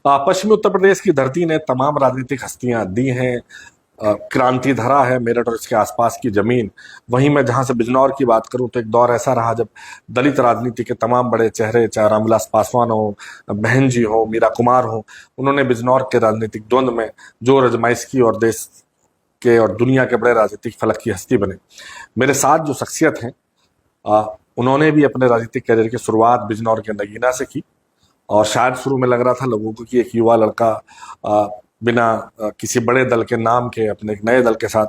पश्चिमी उत्तर प्रदेश की धरती ने तमाम राजनीतिक हस्तियां दी हैं। क्रांति धरा है मेरठ और इसके आसपास की जमीन। वहीं मैं जहां से बिजनौर की बात करूं तो एक दौर ऐसा रहा जब दलित राजनीति के तमाम बड़े चेहरे, चाहे रामविलास पासवान हो, बहन जी हो, मीरा कुमार हो, उन्होंने बिजनौर के राजनीतिक द्वंद में जो आजमाइश की और देश के और दुनिया के बड़े राजनीतिक फलक की हस्ती बने। मेरे साथ जो शख्सियत हैं, उन्होंने भी अपने राजनीतिक करियर की शुरुआत बिजनौर के नगीना से की। और शायद शुरू में लग रहा था लोगों को कि एक युवा लड़का बिना किसी बड़े दल के नाम के अपने एक नए दल के साथ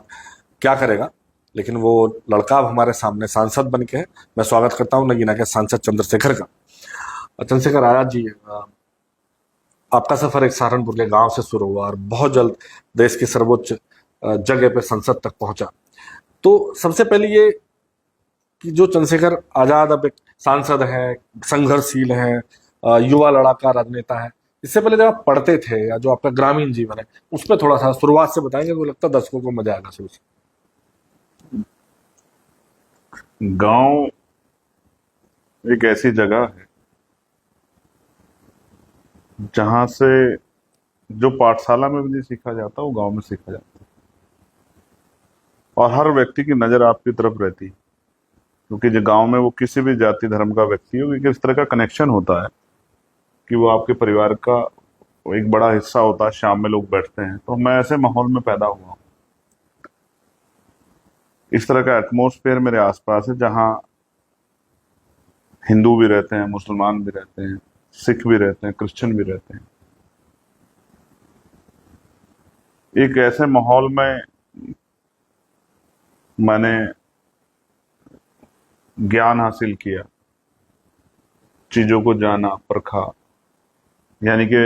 क्या करेगा, लेकिन वो लड़का अब हमारे सामने सांसद बन के है। मैं स्वागत करता हूं नगीना के सांसद चंद्रशेखर का। चंद्रशेखर आजाद जी, आपका सफर एक सहारनपुर के गांव से शुरू हुआ और बहुत जल्द देश की सर्वोच्च जगह पे संसद तक पहुंचा। तो सबसे पहले ये कि जो चंद्रशेखर आजाद अब एक सांसद है, संघर्षशील है, युवा लड़ाका राजनेता है, इससे पहले जब आप पढ़ते थे या जो आपका ग्रामीण जीवन है उस पर थोड़ा सा शुरुआत से बताएंगे तो लगता है दर्शकों को मजा आएगा शुरू से। गांव एक ऐसी जगह है जहां से जो पाठशाला में भी नहीं सीखा जाता वो गांव में सीखा जाता है। और हर व्यक्ति की नजर आपकी तरफ रहती है, क्योंकि जो गांव में वो किसी भी जाति धर्म का व्यक्ति हो, क्योंकि इस तरह का कनेक्शन होता है कि वो आपके परिवार का एक बड़ा हिस्सा होता है। शाम में लोग बैठते हैं, तो मैं ऐसे माहौल में पैदा हुआ हूँ। इस तरह का एटमॉस्फेयर मेरे आसपास है जहाँ हिंदू भी रहते हैं, मुसलमान भी रहते हैं, सिख भी रहते हैं, क्रिश्चियन भी रहते हैं। एक ऐसे माहौल में मैंने ज्ञान हासिल किया, चीजों को जाना, परखा, यानी कि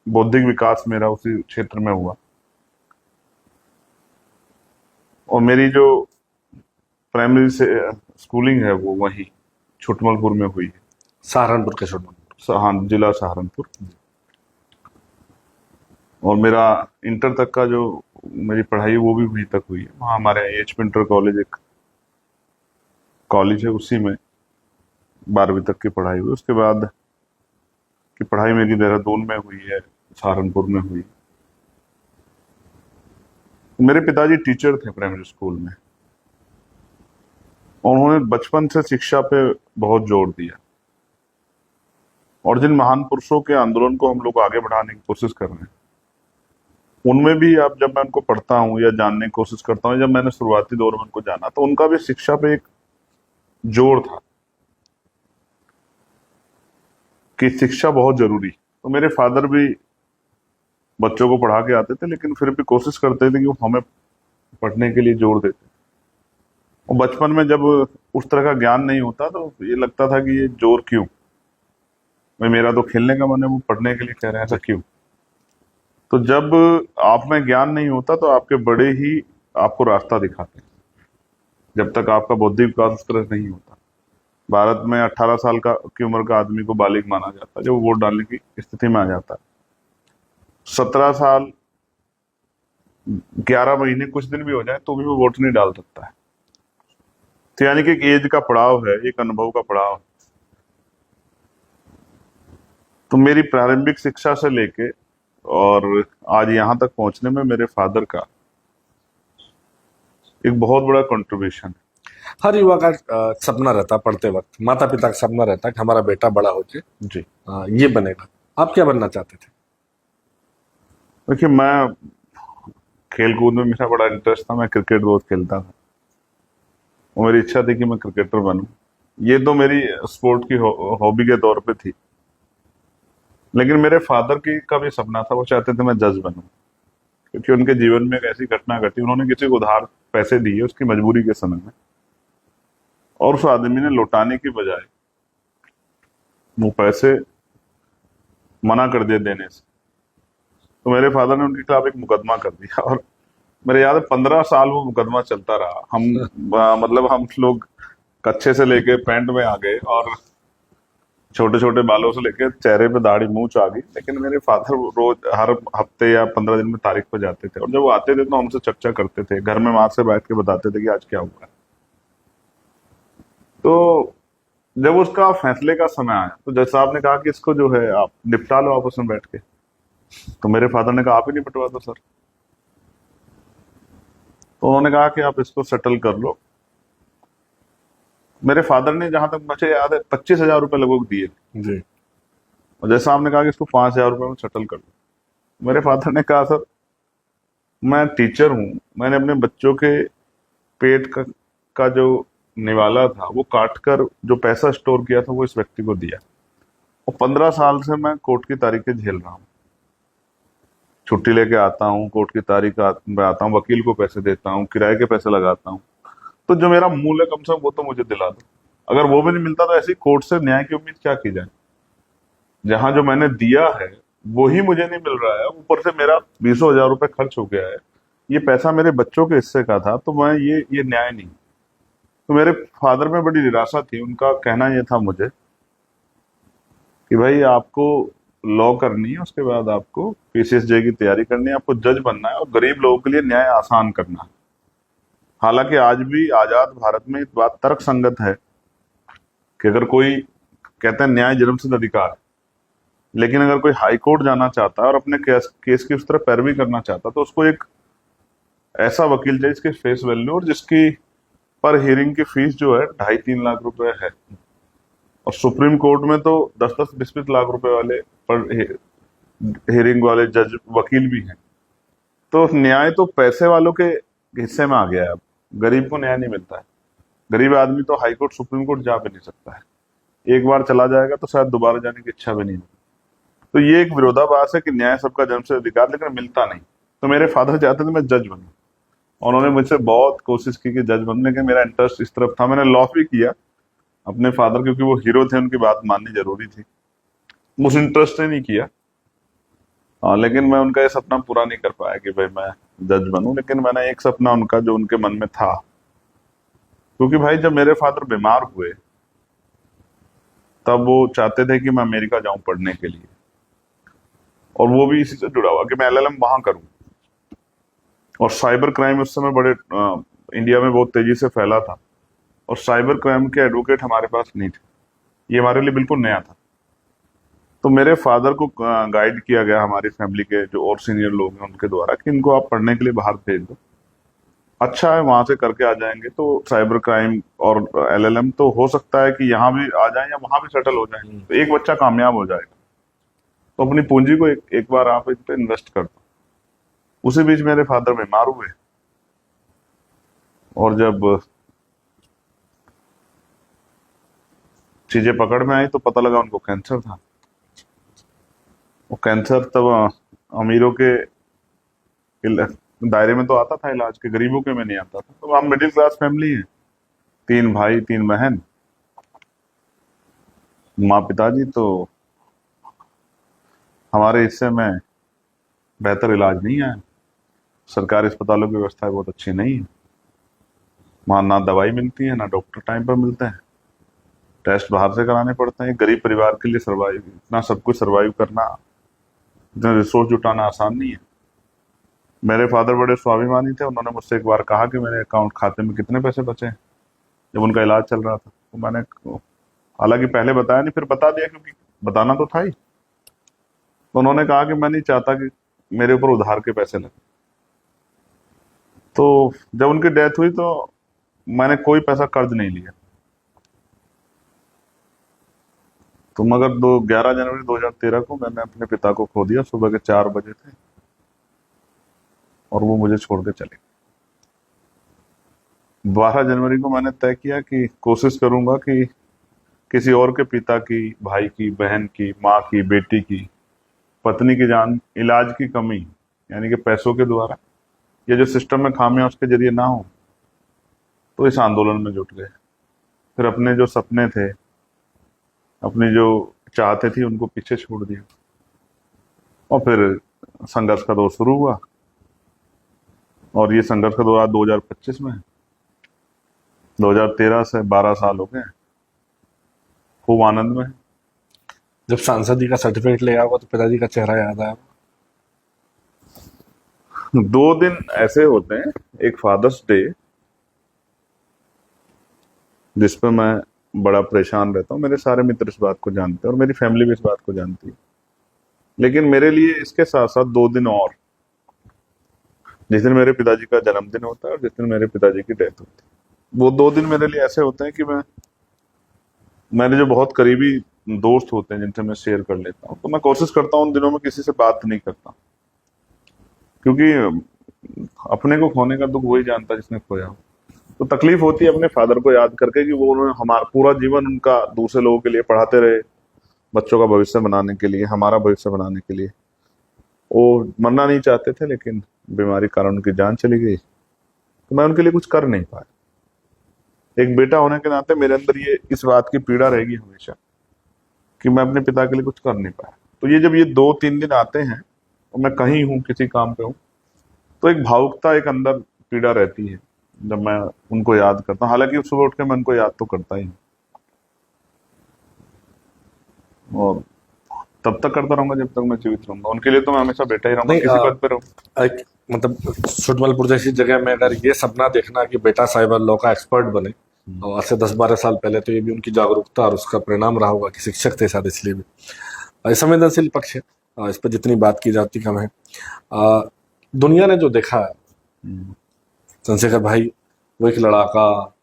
बौद्धिक विकास मेरा उसी क्षेत्र में हुआ। और मेरी जो प्राइमरी से स्कूलिंग है वो वहीं छुटमलपुर में हुई है। सहारनपुर के छुटमलपुर, हाँ, जिला सहारनपुर। और मेरा इंटर तक का जो मेरी पढ़ाई वो भी वहीं तक हुई है। वहाँ हमारे एच पी इंटर कॉलेज एक कॉलेज है, उसी में 12वीं तक की पढ़ाई हुई। उसके बाद की पढ़ाई मेरी देहरादून में हुई है, सहारनपुर में हुई। मेरे पिताजी टीचर थे प्राइमरी स्कूल में, और उन्होंने बचपन से शिक्षा पे बहुत जोर दिया। और जिन महान पुरुषों के आंदोलन को हम लोग आगे बढ़ाने की कोशिश कर रहे हैं, उनमें भी अब जब मैं उनको पढ़ता हूँ या जानने की कोशिश करता हूँ, जब मैंने शुरुआती दौर में उनको जाना तो उनका भी शिक्षा पे एक जोर था कि शिक्षा बहुत जरूरी। तो मेरे फादर भी बच्चों को पढ़ा के आते थे, लेकिन फिर भी कोशिश करते थे कि वो हमें पढ़ने के लिए जोर देते। और बचपन में जब उस तरह का ज्ञान नहीं होता तो ये लगता था कि ये जोर क्यों, भाई मेरा तो खेलने का मन है, वो पढ़ने के लिए कह रहे हैं, ऐसा क्यों। तो जब आप में ज्ञान नहीं होता तो आपके बड़े ही आपको रास्ता दिखाते हैं, जब तक आपका बौद्धिक विकास उस तरह नहीं होता। भारत में 18 साल की उम्र का आदमी को बालिग माना जाता है जब वो वोट डालने की स्थिति में आ जाता है। 17 साल 11 महीने कुछ दिन भी हो जाए तो भी वो वोट नहीं डाल सकता है। तो यानी कि एक एज का पड़ाव है, एक अनुभव का पड़ाव है। तो मेरी प्रारंभिक शिक्षा से लेके और आज यहाँ तक पहुंचने में मेरे फादर का एक बहुत बड़ा कंट्रीब्यूशन है। हर युवा का सपना रहता पढ़ते वक्त, माता पिता का सपना रहता कि हमारा बेटा बड़ा होके जी ये बनेगा। आप क्या बनना चाहते थे? देखिए, मैं खेल कूद में मेरा बड़ा इंटरेस्ट था। मैं क्रिकेट बहुत खेलता था और मेरी इच्छा थी कि मैं क्रिकेटर बनूं। ये तो मेरी स्पोर्ट की हॉबी के तौर पे थी, लेकिन मेरे फादर की का भी सपना था, वो चाहते थे मैं जज बनूं, क्योंकि उनके जीवन में एक ऐसी घटना घटी। उन्होंने किसी को उधार पैसे दिए उसकी मजबूरी के समय में, और उस आदमी ने लौटाने की बजाय वो पैसे मना कर दिए देने से। तो मेरे फादर ने उनके खिलाफ एक मुकदमा कर दिया, और मेरे याद है 15 साल वो मुकदमा चलता रहा। हम मतलब हम लोग कच्छे से लेके पैंट में आ गए और छोटे छोटे बालों से लेके चेहरे पे दाढ़ी मूंछ आ गई, लेकिन मेरे फादर रोज हर हफ्ते या 15 दिन में तारीख पर जाते थे, और जब वो आते थे तो हमसे चर्चा करते थे, घर में माँ से बैठ के बताते थे कि आज क्या हुआ है। तो जब उसका फैसले का समय आया तो जैसा आपने कहा कि इसको जो है आप निपटा लो आपस में बैठ के, तो मेरे फादर ने कहा आप ही नहीं पटवा दो सर। तो उन्होंने कहा कि आप इसको सेटल कर लो। मेरे फादर ने, जहां तक मुझे याद है, 25,000 रुपए लगभग दिए। जी। और जैसा आपने कहा कि इसको 5,000 रुपए में सेटल कर लो, मेरे फादर ने कहा सर मैं टीचर हूं, मैंने अपने बच्चों के पेट का जो निवाला था वो काट कर जो पैसा स्टोर किया था वो इस व्यक्ति को दिया। और 15 साल से मैं कोर्ट की तारीखें झेल रहा हूँ, छुट्टी लेके आता हूँ, कोर्ट की तारीख में आता हूँ, वकील को पैसे देता हूँ, किराए के पैसे लगाता हूँ। तो जो मेरा मूल है कम से कम वो तो मुझे दिला दो। अगर वो भी नहीं मिलता तो ऐसी कोर्ट से न्याय की उम्मीद क्या की जाए, जहां जो मैंने दिया है वो ही मुझे नहीं मिल रहा है, ऊपर से मेरा 20,000 रुपए खर्च हो गया है, ये पैसा मेरे बच्चों के हिस्से का था। तो मैं ये न्याय नहीं। तो मेरे फादर में बड़ी निराशा थी। उनका कहना यह था मुझे कि भाई आपको लॉ करनी है, उसके बाद आपको पीसीएसजे की तैयारी करनी है, आपको जज बनना है और गरीब लोगों के लिए न्याय आसान करना है। हालांकि आज भी आजाद भारत में एक बात तर्क संगत है कि अगर कोई, कहते हैं न्याय जन्मसिद्ध अधिकार है, लेकिन अगर कोई हाई कोर्ट जाना चाहता है और अपने केस की उस तरह पैरवी करना चाहता है तो उसको एक ऐसा वकील चाहिए जिसके फेस वैल्यू और जिसकी पर हियरिंग की फीस जो है 2.5-3 लाख रुपए है। और सुप्रीम कोर्ट में तो 10-10, 20-20 लाख रुपए वाले पर हियरिंग वाले जज वकील भी हैं। तो न्याय तो पैसे वालों के हिस्से में आ गया है। अब गरीब को न्याय नहीं मिलता है। गरीब आदमी तो हाई कोर्ट, सुप्रीम कोर्ट जा भी नहीं सकता है। एक बार चला जाएगा तो शायद दोबारा जाने की इच्छा भी नहीं होगी। तो ये एक विरोधाभास है कि न्याय सबका जन्मसिद्ध अधिकार, लेकिन मिलता नहीं। तो मेरे फादर चाहते थे मैं जज बनूं, उन्होंने मुझसे बहुत कोशिश की कि जज बनने के, मेरा इंटरेस्ट इस तरफ था। मैंने लॉ भी किया। अपने फादर, क्योंकि वो हीरो थे, उनकी बात माननी जरूरी थी, मुझे इंटरेस्ट ही नहीं किया। लेकिन मैं उनका ये सपना पूरा नहीं कर पाया कि भाई मैं जज बनूं। लेकिन मैंने एक सपना उनका जो उनके मन में था, क्योंकि भाई जब मेरे फादर बीमार हुए तब वो चाहते थे कि मैं अमेरिका जाऊं पढ़ने के लिए, और वो भी इसी से जुड़ा हुआ कि मैं एलएलएम वहां करूं। और साइबर क्राइम उस समय बड़े इंडिया में बहुत तेजी से फैला था, और साइबर क्राइम के एडवोकेट हमारे पास नहीं थे। ये हमारे लिए बिल्कुल नया था। तो मेरे फादर को गाइड किया गया हमारी फैमिली के जो और सीनियर लोग हैं उनके द्वारा कि इनको आप पढ़ने के लिए बाहर भेज दो, अच्छा है वहां से करके आ जाएंगे तो साइबर क्राइम और एलएलएम तो हो सकता है कि यहाँ भी आ जाए या वहां भी सेटल हो जाए, तो एक बच्चा कामयाब हो जाएगा। तो अपनी पूंजी को एक बार आप इस पे इन्वेस्ट कर दो। उसी बीच मेरे फादर बीमार हुए, और जब चीजें पकड़ में आई तो पता लगा उनको कैंसर था। वो कैंसर तब अमीरों के दायरे में तो आता था इलाज के, गरीबों के में नहीं आता था। तो हम मिडिल क्लास फैमिली है, 3 भाई 3 बहन, माँ पिताजी। तो हमारे हिस्से में बेहतर इलाज नहीं है, सरकारी अस्पतालों की व्यवस्था बहुत अच्छी नहीं है, वहां ना दवाई मिलती है ना डॉक्टर टाइम पर मिलते हैं, टेस्ट बाहर से कराने पड़ते हैं। गरीब परिवार के लिए सर्वाइव, इतना सब कुछ सर्वाइव करना, इतना रिसोर्स जुटाना आसान नहीं है। मेरे फादर बड़े स्वाभिमानी थे। उन्होंने मुझसे एक बार कहा कि मेरे अकाउंट खाते में कितने पैसे बचे हैं, जब उनका इलाज चल रहा था। तो मैंने हालांकि पहले बताया नहीं, फिर बता दिया क्योंकि बताना तो था ही। तो उन्होंने कहा कि मैं नहीं चाहता कि मेरे ऊपर उधार के पैसे लगे। तो जब उनकी डेथ हुई तो मैंने कोई पैसा कर्ज नहीं लिया। तो मगर 11 जनवरी 2013 को मैंने अपने पिता को खो दिया। सुबह के 4 बजे थे और वो मुझे छोड़ के चले। 12 जनवरी को मैंने तय किया कि कोशिश करूंगा कि किसी और के पिता की, भाई की, बहन की, माँ की, बेटी की, पत्नी की जान इलाज की कमी, यानी कि पैसों के द्वारा या जो सिस्टम में खामियां उसके जरिए ना हो। तो इस आंदोलन में जुट गए। फिर अपने जो सपने थे, अपनी जो चाहते थी, उनको पीछे छोड़ दिया, और फिर संघर्ष का दौर शुरू हुआ। और ये संघर्ष का दौर आज 2025 में है। 2013 से 12 साल हो गए, खूब आनंद में है। जब सांसद का सर्टिफिकेट ले आओगे तो पिताजी का चेहरा याद आया? 2 दिन ऐसे होते हैं, एक फादर्स डे जिसपे मैं बड़ा परेशान रहता हूँ। मेरे सारे मित्र इस बात को जानते हैं और मेरी फैमिली भी इस बात को जानती है लेकिन मेरे लिए इसके साथ साथ 2 दिन और, जिस दिन मेरे पिताजी का जन्मदिन होता है और जिस दिन मेरे पिताजी की डेथ होती है, वो 2 दिन मेरे लिए ऐसे होते हैं कि मेरे जो बहुत करीबी दोस्त होते हैं जिनसे मैं शेयर कर लेता हूँ, तो मैं कोशिश करता हूँ उन दिनों में किसी से बात नहीं करता, क्योंकि अपने को खोने का दुख वही जानता है जिसने खोया हो। तो तकलीफ होती है अपने फादर को याद करके कि वो उन्होंने हमारा पूरा जीवन उनका दूसरे लोगों के लिए पढ़ाते रहे, बच्चों का भविष्य बनाने के लिए, हमारा भविष्य बनाने के लिए। वो मरना नहीं चाहते थे, लेकिन बीमारी कारण उनकी जान चली गई, तो मैं उनके लिए कुछ कर नहीं पाया। एक बेटा होने के नाते मेरे अंदर ये इस बात की पीड़ा रहेगी हमेशा कि मैं अपने पिता के लिए कुछ कर नहीं पाया। तो ये जब ये 2-3 दिन आते हैं और मैं कहीं हूँ, किसी काम पे हूँ, तो एक भावुकता, एक अंदर पीड़ा रहती है जब मैं उनको याद करता हूँ। हालांकि सुबह उठ के मैं उनको याद तो करता ही हूँ, और तब तक करता रहूंगा जब तक मैं जीवित रहूंगा। उनके लिए तो मैं हमेशा बेटा ही रहूंगा, नहीं, किसी पद पे रहूं। एक मतलब सुटमलपुर जैसी जगह में अगर ये सपना देखना कि बेटा साइबर लॉ का एक्सपर्ट बने, और आज से 10-12 साल पहले, तो ये भी उनकी जागरूकता और उसका परिणाम रहा होगा कि शिक्षक थे शायद, इसलिए भी संवेदनशील पक्ष है। इस पर जितनी बात की जाती कम है। दुनिया ने जो देखा है, चंद्रशेखर भाई वो एक लड़ाका,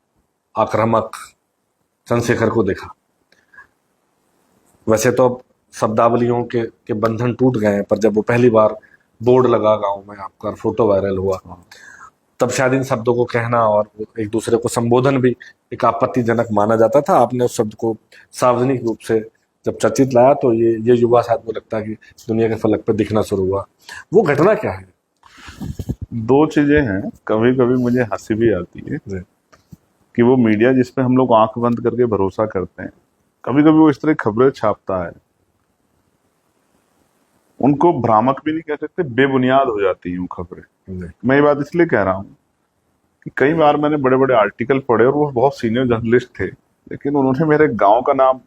आक्रामक चंद्रशेखर को देखा। वैसे तो अब शब्दावलियों के बंधन टूट गए हैं, पर जब वो पहली बार बोर्ड लगा गांव में, आपका फोटो वायरल हुआ, तब शायद इन शब्दों को कहना और एक दूसरे को संबोधन भी एक आपत्तिजनक माना जाता था। आपने उस शब्द को सार्वजनिक रूप से जब चर्चित लाया, तो ये युवा शायद मुझे लगता है कि दुनिया के फलक पर दिखना शुरू हुआ। वो घटना क्या है? 2 चीजें हैं। कभी कभी मुझे हंसी भी आती है जी। कि वो मीडिया जिसपे हम लोग आंख बंद करके भरोसा करते हैं, कभी कभी वो इस तरह खबरें छापता है, उनको भ्रामक भी नहीं कह सकते, बेबुनियाद हो जाती हैं वो खबरें। मैं ये बात इसलिए कह रहा हूँ कि कई बार मैंने बड़े बड़े आर्टिकल पढ़े और वो बहुत सीनियर जर्नलिस्ट थे, लेकिन उन्होंने मेरे गांव का नाम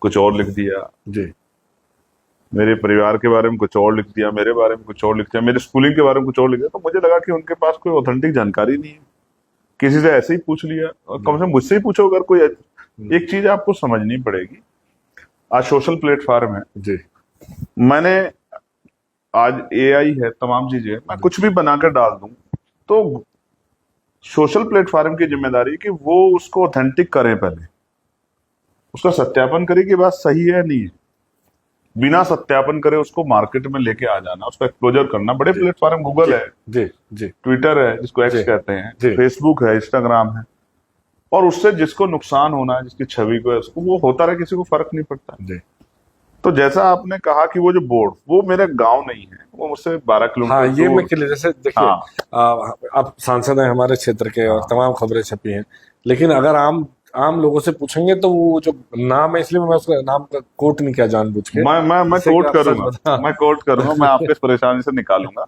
कुछ और लिख दिया, जी। मेरे परिवार के बारे में कुछ और लिख दिया, मेरे बारे में कुछ और लिख दिया, मेरे स्कूलिंग के बारे में कुछ और लिख दिया। तो मुझे लगा कि उनके पास कोई ऑथेंटिक जानकारी नहीं है, किसी से ऐसे ही पूछ लिया। और कम से कम मुझसे ही पूछो अगर कोई। एक चीज आपको समझनी पड़ेगी, आज सोशल प्लेटफॉर्म है जी। मैंने आज एआई है, तमाम चीजें, मैं कुछ भी बनाकर डाल दूं, तो सोशल प्लेटफॉर्म की जिम्मेदारी है कि वो उसको ऑथेंटिक करें, पहले उसका सत्यापन करें कि बात सही है नहीं है। बिना सत्यापन करे उसको मार्केट में लेके आ जाना, उसका एक्सप्लोजर करना। बड़े प्लेटफॉर्म गूगल है, जी। जी। ट्विटर है जिसको एक्स जी। कहते हैं, जी। फेसबुक है, इंस्टाग्राम है, और उससे जिसको नुकसान होना है, जिसकी छवि को है, उसको वो होता रहे, किसी को फर्क नहीं पड़ता। जी। तो जैसा आपने कहा कि वो जो बोर्ड, वो मेरे गांव नहीं है, वो मुझसे 12 किलोमीटर हाँ, ये दूर। मैं क्लियर, जैसे देखिए, हाँ। आप सांसद हैं हमारे क्षेत्र के और हाँ। तमाम खबरें छपी हैं, लेकिन अगर आम लोगों से पूछेंगे तो वो जो नाम है, इसलिए मैं उसका नाम का कोट नहीं किया जानबूझ के, मैं जिससे कोट कि आप सच करूंगा, मैं कोट करूंगा, मैं आपके इस परेशानी से निकालूंगा।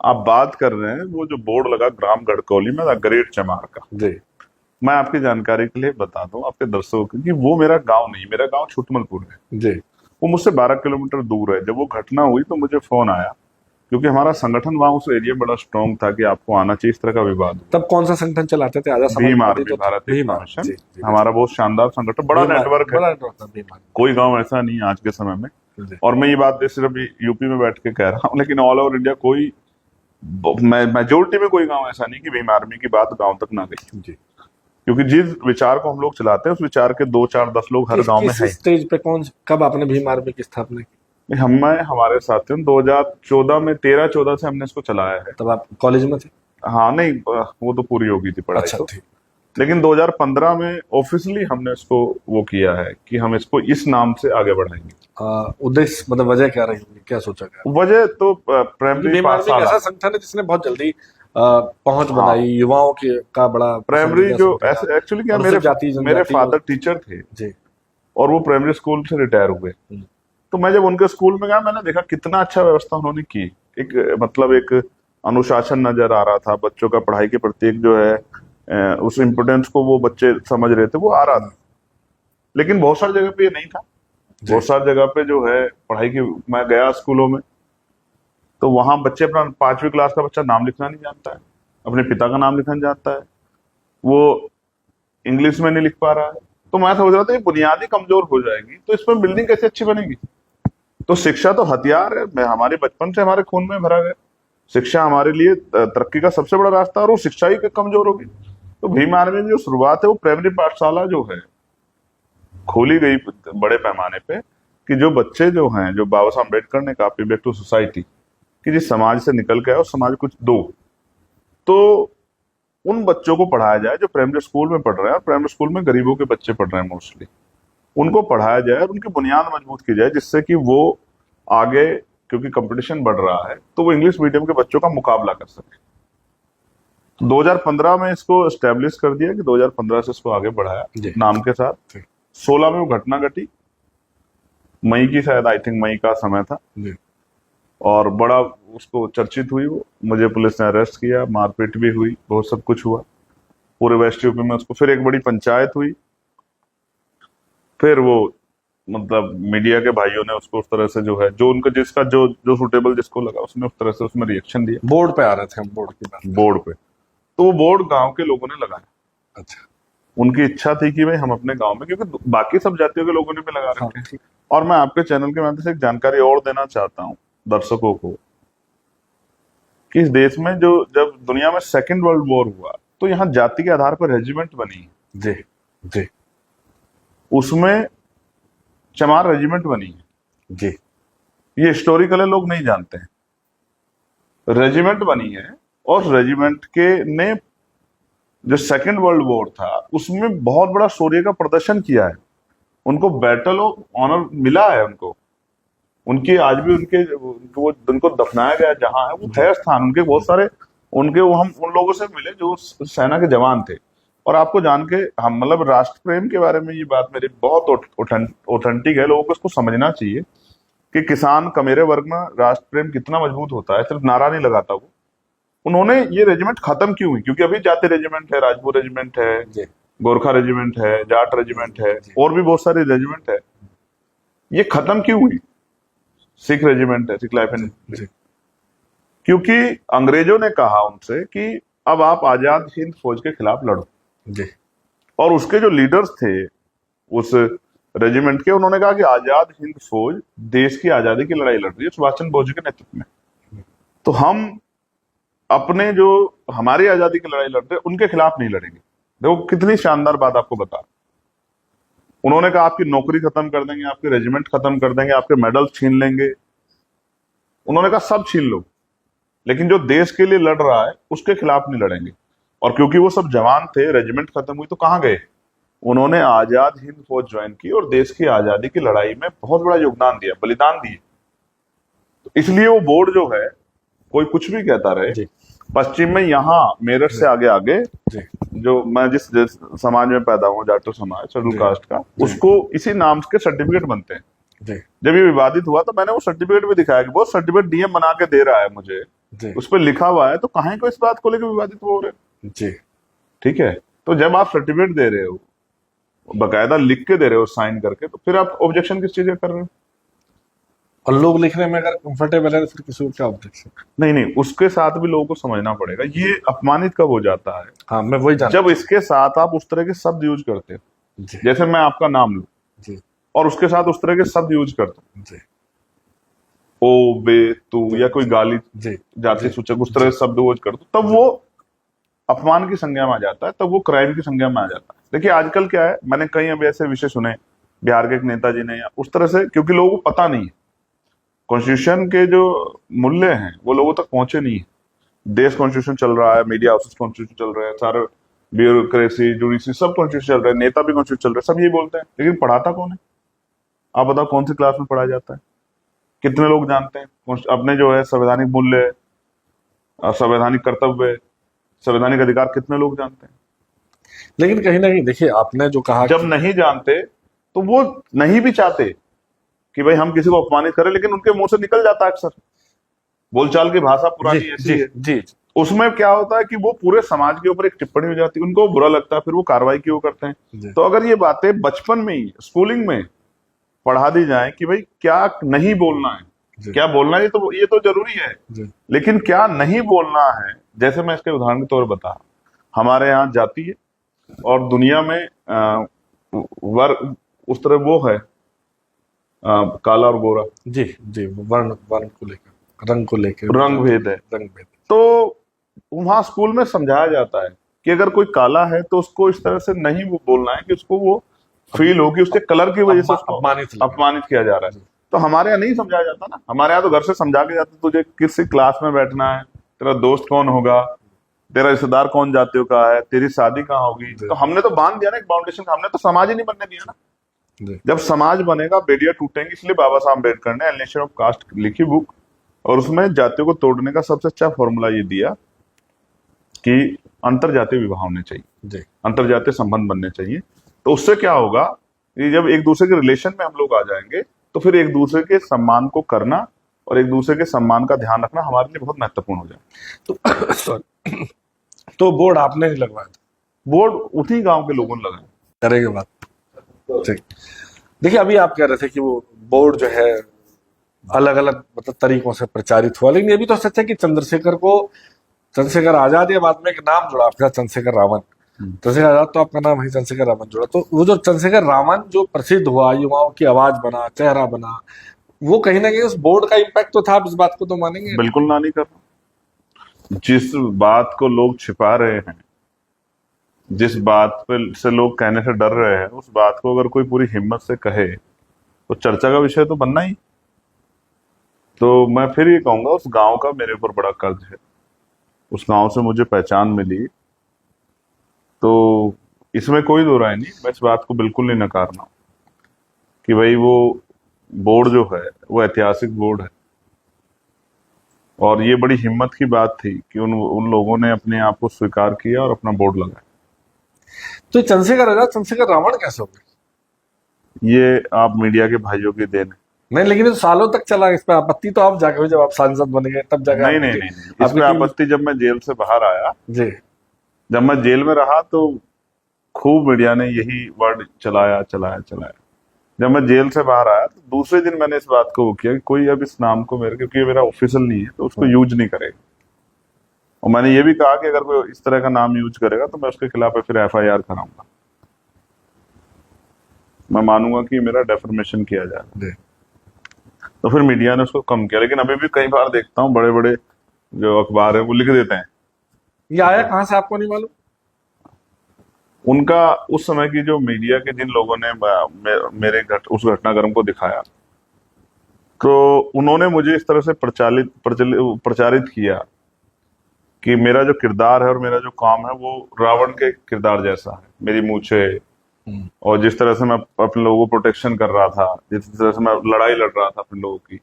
आप बात कर रहे हैं वो जो बोर्ड लगा ग्राम गड़कौली में, द ग्रेट चमार का। जी। मैं आपकी जानकारी के लिए बता दूं आपके दर्शकों को कि वो मेरा गांव नहीं, मेरा गांव छुटमलपुर है, जी। वो मुझसे 12 किलोमीटर दूर है। जब वो घटना हुई तो मुझे फोन आया, क्योंकि हमारा संगठन वहां उस एरिया में बड़ा स्ट्रांग था कि आपको आना चाहिए। इस तरह का विवाद हुआ। तब कौन सा संगठन चलाते थे? आजाद भीम समाजवादी आर्मी, तो भारत भीम एकता आर्मी। मिशन, जी। जी। हमारा बहुत शानदार संगठन, बड़ा नेटवर्क है, बड़ा नेटवर्क था भीम आर्मी। कोई गांव ऐसा नहीं है आज के समय में। जी। और मैं ये बात सिर्फ यूपी में बैठ के कह रहा हूँ, लेकिन ऑल ओवर इंडिया कोई मेजोरिटी में कोई गांव ऐसा नहीं कि भीम आर्मी की बात गांव तक ना गई। जी। क्योंकि जिस विचार को हम लोग चलाते हैं, उस विचार के 2, 4, 10 लोग हर गांव में किस है। स्टेज पे कब आपने भीम आर्मी की स्थापना की? हमारे साथियों 2014 में, 13-14 से हमने इसको चलाया है। तब आप कॉलेज में थे? हाँ, नहीं, वो तो पूरी हो गई थी पढ़ाई। अच्छा, तो ठीक। लेकिन 2015 में ऑफिशियली हमने इसको वो किया है कि हम इसको इस नाम से आगे बढ़ाएंगे। उद्देश्य, मतलब वजह क्या रही होगी, क्या सोचा गया? वजह तो प्राइमरी भीम आर्मी एक पाठशाला, ऐसा संगठन है जिसने बहुत जल्दी पहुंच बनाई, युवाओं की का बड़ा प्राइमरी पसंदीदा जो संगठन था। एक्चुअली क्या, और उससे जाति मेरे जनजाति फादर टीचर थे जी। और वो प्राइमरी स्कूल से रिटायर हुए। तो मैं जब उनके स्कूल में गया, मैंने देखा कितना अच्छा व्यवस्था उन्होंने की। एक अनुशासन नजर आ रहा था, बच्चों का पढ़ाई के प्रति एक जो है उस इम्पोर्टेंस को वो बच्चे समझ रहे थे, वो आ रहा था। लेकिन बहुत सारी जगह पे ये नहीं था। बहुत सारी जगह पे जो है पढ़ाई की, मैं गया स्कूलों में तो वहां बच्चे अपना 5वीं क्लास का बच्चा नाम लिखना नहीं जानता है, अपने पिता का नाम लिखना नहीं जानता है, वो इंग्लिश में नहीं लिख पा रहा है। तो मैं समझ रहा था ये बुनियादी कमजोर हो जाएगी, तो इसमें बिल्डिंग कैसे अच्छी बनेगी। तो शिक्षा तो हथियार है, मैं हमारे बचपन से हमारे खून में भरा गया। शिक्षा हमारे लिए तरक्की का सबसे बड़ा रास्ता है, और वो शिक्षा ही कमजोर होगी तो भीम आर्मी में जो शुरुआत है वो प्राइमरी पाठशाला जो है खोली गई बड़े पैमाने पे, कि जो बच्चे जो हैं, जो बाबा साहब अम्बेडकर ने कहा पे बैक टू सोसाइटी, कि जिस समाज से निकल के आए और समाज कुछ दो, तो उन बच्चों को पढ़ाया जाए जो प्राइमरी स्कूल में पढ़ रहे हैं, और प्राइमरी स्कूल में गरीबों के बच्चे पढ़ रहे हैं मोस्टली, उनको पढ़ाया जाए और उनकी बुनियाद मजबूत की जाए, जिससे कि वो आगे, क्योंकि कंपटीशन बढ़ रहा है, तो वो इंग्लिश मीडियम के बच्चों का मुकाबला कर सके। तो 2015 में इसको एस्टेब्लिश कर दिया, कि 2015 से इसको आगे बढ़ाया नाम के साथ। 16 में वो घटना घटी, मई की, शायद आई थिंक मई का समय था, और बड़ा उसको चर्चित हुई वो, मुझे पुलिस ने अरेस्ट किया, मारपीट भी हुई, बहुत सब कुछ हुआ पूरे वेस्ट यूपी में उसको। फिर एक बड़ी पंचायत हुई, फिर वो मतलब मीडिया के भाइयों ने उसको उस तरह से जो है, जो उनका जिसका जो जो सुटेबल जिसको लगा, उसने उस तरह से उसमें रिएक्शन दिया। बोर्ड पे आ रहे थे हम, बोर्ड की बात। बोर्ड पे, तो वो बोर्ड गांव के लोगों ने लगाया। अच्छा, उनकी इच्छा थी कि भाई हम अपने गांव में, क्योंकि बाकी सब जातियों के लोगों ने भी लगा रखे हैं। ठीक। और मैं आपके चैनल के माध्यम से एक जानकारी और देना चाहता हूं दर्शकों को, कि इस देश में जो जब दुनिया में सेकेंड वर्ल्ड वॉर हुआ, तो यहाँ जाति के आधार पर रेजिमेंट बनी है। जी जी उसमें चमार रेजिमेंट बनी है। जी। ये हिस्टोरिकल है, लोग नहीं जानते हैं। रेजिमेंट बनी है, और रेजिमेंट के ने जो सेकेंड वर्ल्ड वॉर था उसमें बहुत बड़ा शौर्य का प्रदर्शन किया है। उनको बैटल ऑफ ऑनर मिला है उनको। उनके आज भी उनको दफनाया गया जहां है, वो है स्थान उनके बहुत सारे, उनके वो हम उन लोगों से मिले जो सेना के जवान थे। और आपको जान के हम, मतलब राष्ट्र प्रेम के बारे में ये बात मेरी बहुत ऑथेंटिक है, लोगों को इसको समझना चाहिए कि किसान कमेरे वर्ग में राष्ट्र प्रेम कितना मजबूत होता है, सिर्फ नारा नहीं लगाता वो। उन्होंने ये रेजिमेंट खत्म क्यों हुई, क्योंकि अभी जाति रेजिमेंट है, राजपूत रेजिमेंट है, गोरखा रेजिमेंट है, जाट रेजिमेंट है, और भी बहुत सारे रेजिमेंट है। ये खत्म क्यों हुई? सिख रेजिमेंट है, सिख लाइफ एंड, क्योंकि अंग्रेजों ने कहा उनसे कि अब आप आजाद हिंद फौज के खिलाफ लड़ो। जी। और उसके जो लीडर्स थे उस रेजिमेंट के, उन्होंने कहा कि आजाद हिंद फौज देश की आजादी की लड़ाई लड़ रही है सुभाष चंद्र बोस जी के नेतृत्व में, तो हम अपने जो हमारी आजादी की लड़ाई लड़ रहे हैं उनके खिलाफ नहीं लड़ेंगे। देखो कितनी शानदार बात आपको बता। उन्होंने कहा आपकी नौकरी खत्म कर देंगे, आपके रेजिमेंट खत्म कर देंगे, आपके मेडल छीन लेंगे। उन्होंने कहा सब छीन लो, लेकिन जो देश के लिए लड़ रहा है उसके खिलाफ नहीं लड़ेंगे। और क्योंकि वो सब जवान थे, रेजिमेंट खत्म हुई, तो कहाँ गए? उन्होंने आजाद हिंद फौज ज्वाइन की और देश की आजादी की लड़ाई में बहुत बड़ा योगदान दिया, बलिदान दिए। तो इसलिए वो बोर्ड जो है, कोई कुछ भी कहता रहे, पश्चिम में यहाँ मेरठ से आगे आगे जो मैं जिस समाज में पैदा हुआ, जाटो समाज, शेड्यूल कास्ट का, उसको इसी नाम के सर्टिफिकेट बनते हैं। जब ये विवादित हुआ तो मैंने वो सर्टिफिकेट भी दिखाया कि बहुत सर्टिफिकेट डीएम बना के दे रहा है मुझे, उस पर लिखा हुआ है, तो कहीं को इस बात को लेकर विवादित हो रहे जी। ठीक है, तो जब आप सर्टिफिकेट दे रहे हो, बकायदा लिख के दे रहे हो साइन करके, तो फिर आप ऑब्जेक्शन किस चीज कर रहे हो? और लोग लिखने में अगर कंफर्टेबल है तो फिर किसी को क्या ऑब्जेक्शन? नहीं, उसके साथ भी लोगों को समझना पड़ेगा। ये अपमानित कब हो जाता है? हाँ, मैं वही जानता जब इसके साथ आप उस तरह के शब्द यूज करते हो, जैसे मैं आपका नाम लूं और उसके साथ उस तरह के शब्द यूज करता हूं, ओ बे तू, या कोई गाली जाति सूचक उस तरह के शब्द यूज कर दो, तब वो अपमान की संज्ञा में आ जाता है, तब वो क्राइम की संज्ञा में आ जाता है। देखिए आजकल क्या है, मैंने कई अभी ऐसे विषय सुने, बिहार के एक नेताजी ने, या उस तरह से, क्योंकि लोगों को पता नहीं है कॉन्स्टिट्यूशन के जो मूल्य हैं वो लोगों तक पहुंचे नहीं है। देश कॉन्स्टिट्यूशन चल रहा है, मीडिया हाउसेस कॉन्स्टिट्यूशन चल रहे हैं, सारे ब्यूरोक्रेसी, जुडिशरी सब कॉन्स्टिट्यूशन चल रहे हैं, नेता भी कॉन्स्टिट्यूशन चल रहे हैं, सब यही बोलते हैं, लेकिन पढ़ाता कौन है? आप बताओ कौन सी क्लास में पढ़ाया जाता है? कितने लोग जानते हैं अपने जो है संवैधानिक मूल्य, संवैधानिक कर्तव्य, संवैधानिक अधिकार, कितने लोग जानते हैं? लेकिन कहीं ना कहीं देखिए, आपने जो कहा, जब नहीं जानते तो वो नहीं भी चाहते कि भाई हम किसी को अपमानित करें, लेकिन उनके मुंह से निकल जाता है अक्सर। बोलचाल की भाषा पुरानी ऐसी है जी। उसमें क्या होता है कि वो पूरे समाज के ऊपर एक टिप्पणी हो जाती है, उनको बुरा लगता है, फिर वो कार्रवाई की वो करते हैं। तो अगर ये बातें बचपन में ही स्कूलिंग में पढ़ा दी जाए कि भाई क्या नहीं बोलना है, क्या बोलना है, तो ये तो जरूरी है, लेकिन क्या नहीं बोलना है। जैसे मैं इसके उदाहरण के तौर पर बता, हमारे यहाँ जाति है और दुनिया में वर्ग उस तरह वो है, काला और गोरा, जी जी, वर्ण वर्ण को लेकर, रंग को लेकर, रंग भेद है। रंग भेद। तो वहां स्कूल में समझाया जाता है कि अगर कोई काला है तो उसको इस तरह से नहीं वो बोलना है कि उसको वो फील हो कि उसके कलर की वजह से उसको अपमानित लगे। अपमानित किया जा रहा है। तो हमारे यहाँ नहीं समझाया जाता ना, हमारे यहाँ तो घर से समझा के जाते तुझे किस क्लास में बैठना है, तेरा दोस्त कौन होगा, तेरा रिश्तेदार कौन जातियों का है, तेरी शादी कहाँ होगी। तो हमने तो बांध दिया ना एक बाउंडेशन, हमने तो समाज ही नहीं बनने दिया ना। जी। जब समाज बनेगा बेड़ियां टूटेंगी, इसलिए बाबा साहब अम्बेडकर ने एलिनेशन ऑफ कास्ट लिखी बुक, और उसमें जातियों को तोड़ने का सबसे अच्छा फॉर्मूला ये दिया कि अंतर जातीय विवाह होने चाहिए, जी। अंतर जातीय संबंध बनने चाहिए। तो उससे क्या होगा कि जब एक दूसरे के रिलेशन में हम लोग आ जाएंगे तो फिर एक दूसरे के सम्मान को करना और एक दूसरे के सम्मान का ध्यान रखना हमारे लिए बहुत महत्वपूर्ण हो जाए। तो सॉरी, तो बोर्ड आपने नहीं लगवाया था? बोर्ड उसी गांव के लोगों ने लगाया। करेंगे बात। ठीक। देखिए, अभी आप कह रहे थे कि वो बोर्ड जो है अलग अलग मतलब तरीकों से प्रचारित हुआ, लेकिन ये भी तो सच है कि चंद्रशेखर आजाद या बाद में एक नाम जुड़ा आपका, चंद्रशेखर रावण। चंद्रशेखर आजाद तो आपका नाम है, चंद्रशेखर रावण जुड़ा। तो वो जो चंद्रशेखर रावण जो प्रसिद्ध हुआ, युवाओं की आवाज बना, चेहरा बना, वो कहीं ना कहीं उस बोर्ड का इम्पैक्ट तो था। आप इस बात को तो मानेंगे? बिल्कुल ना नहीं करना। जिस बात को लोग छिपा रहे हैं, जिस बात पे से लोग कहने से डर रहे हैं, उस बात को अगर कोई पूरी हिम्मत से कहे तो चर्चा का विषय तो बनना ही। तो मैं फिर ये कहूंगा, उस गांव का मेरे ऊपर बड़ा कर्ज है, उस गांव से मुझे पहचान मिली, तो इसमें कोई दो राय नहीं। मैं इस बात को बिल्कुल नहीं नकारना कि भाई वो बोर्ड जो है वो ऐतिहासिक बोर्ड है, और ये बड़ी हिम्मत की बात थी कि उन लोगों ने अपने आप को स्वीकार किया और अपना बोर्ड लगाया। तो चंद्रशेखर आजाद चंद्रशेखर रावण कैसे हो गए? ये आप मीडिया के भाइयों की देन है। नहीं, लेकिन ये तो सालों तक चला। इस पे आपत्ति तो आप जाके हुई जब आप सांसद बन गए, तब जाके नहीं नहीं नहीं, नहीं। इसमें आपत्ति जब मैं जेल से बाहर आया, जी, जब मैं जेल में रहा तो खूब मीडिया ने यही वर्ड चलाया चलाया चलाया। जब मैं जेल से बाहर आया तो दूसरे दिन मैंने इस बात को वो किया कि कोई अब इस नाम को मेरे, क्योंकि ये मेरा ऑफिशियल नहीं है, तो उसको यूज नहीं करेगा। और मैंने ये भी कहा कि अगर कोई इस तरह का नाम यूज करेगा तो मैं उसके खिलाफ फिर FIR कराऊंगा, मैं मानूंगा कि मेरा डेफर्मेशन किया जाए। तो फिर मीडिया ने उसको कम किया, लेकिन अभी भी कई बार देखता हूँ बड़े बड़े जो अखबार है वो लिख देते हैं। ये आया कहाँ से आपको नहीं मालूम? उनका उस समय की जो मीडिया के जिन लोगों ने मेरे उस घटनाक्रम को दिखाया, तो उन्होंने मुझे इस तरह से प्रचारित किया कि मेरा जो किरदार है और मेरा जो काम है वो रावण के किरदार जैसा है। मेरी मूछे और जिस तरह से मैं अपने लोगों को प्रोटेक्शन कर रहा था, जिस तरह से मैं लड़ाई लड़ रहा था अपने लोगों की,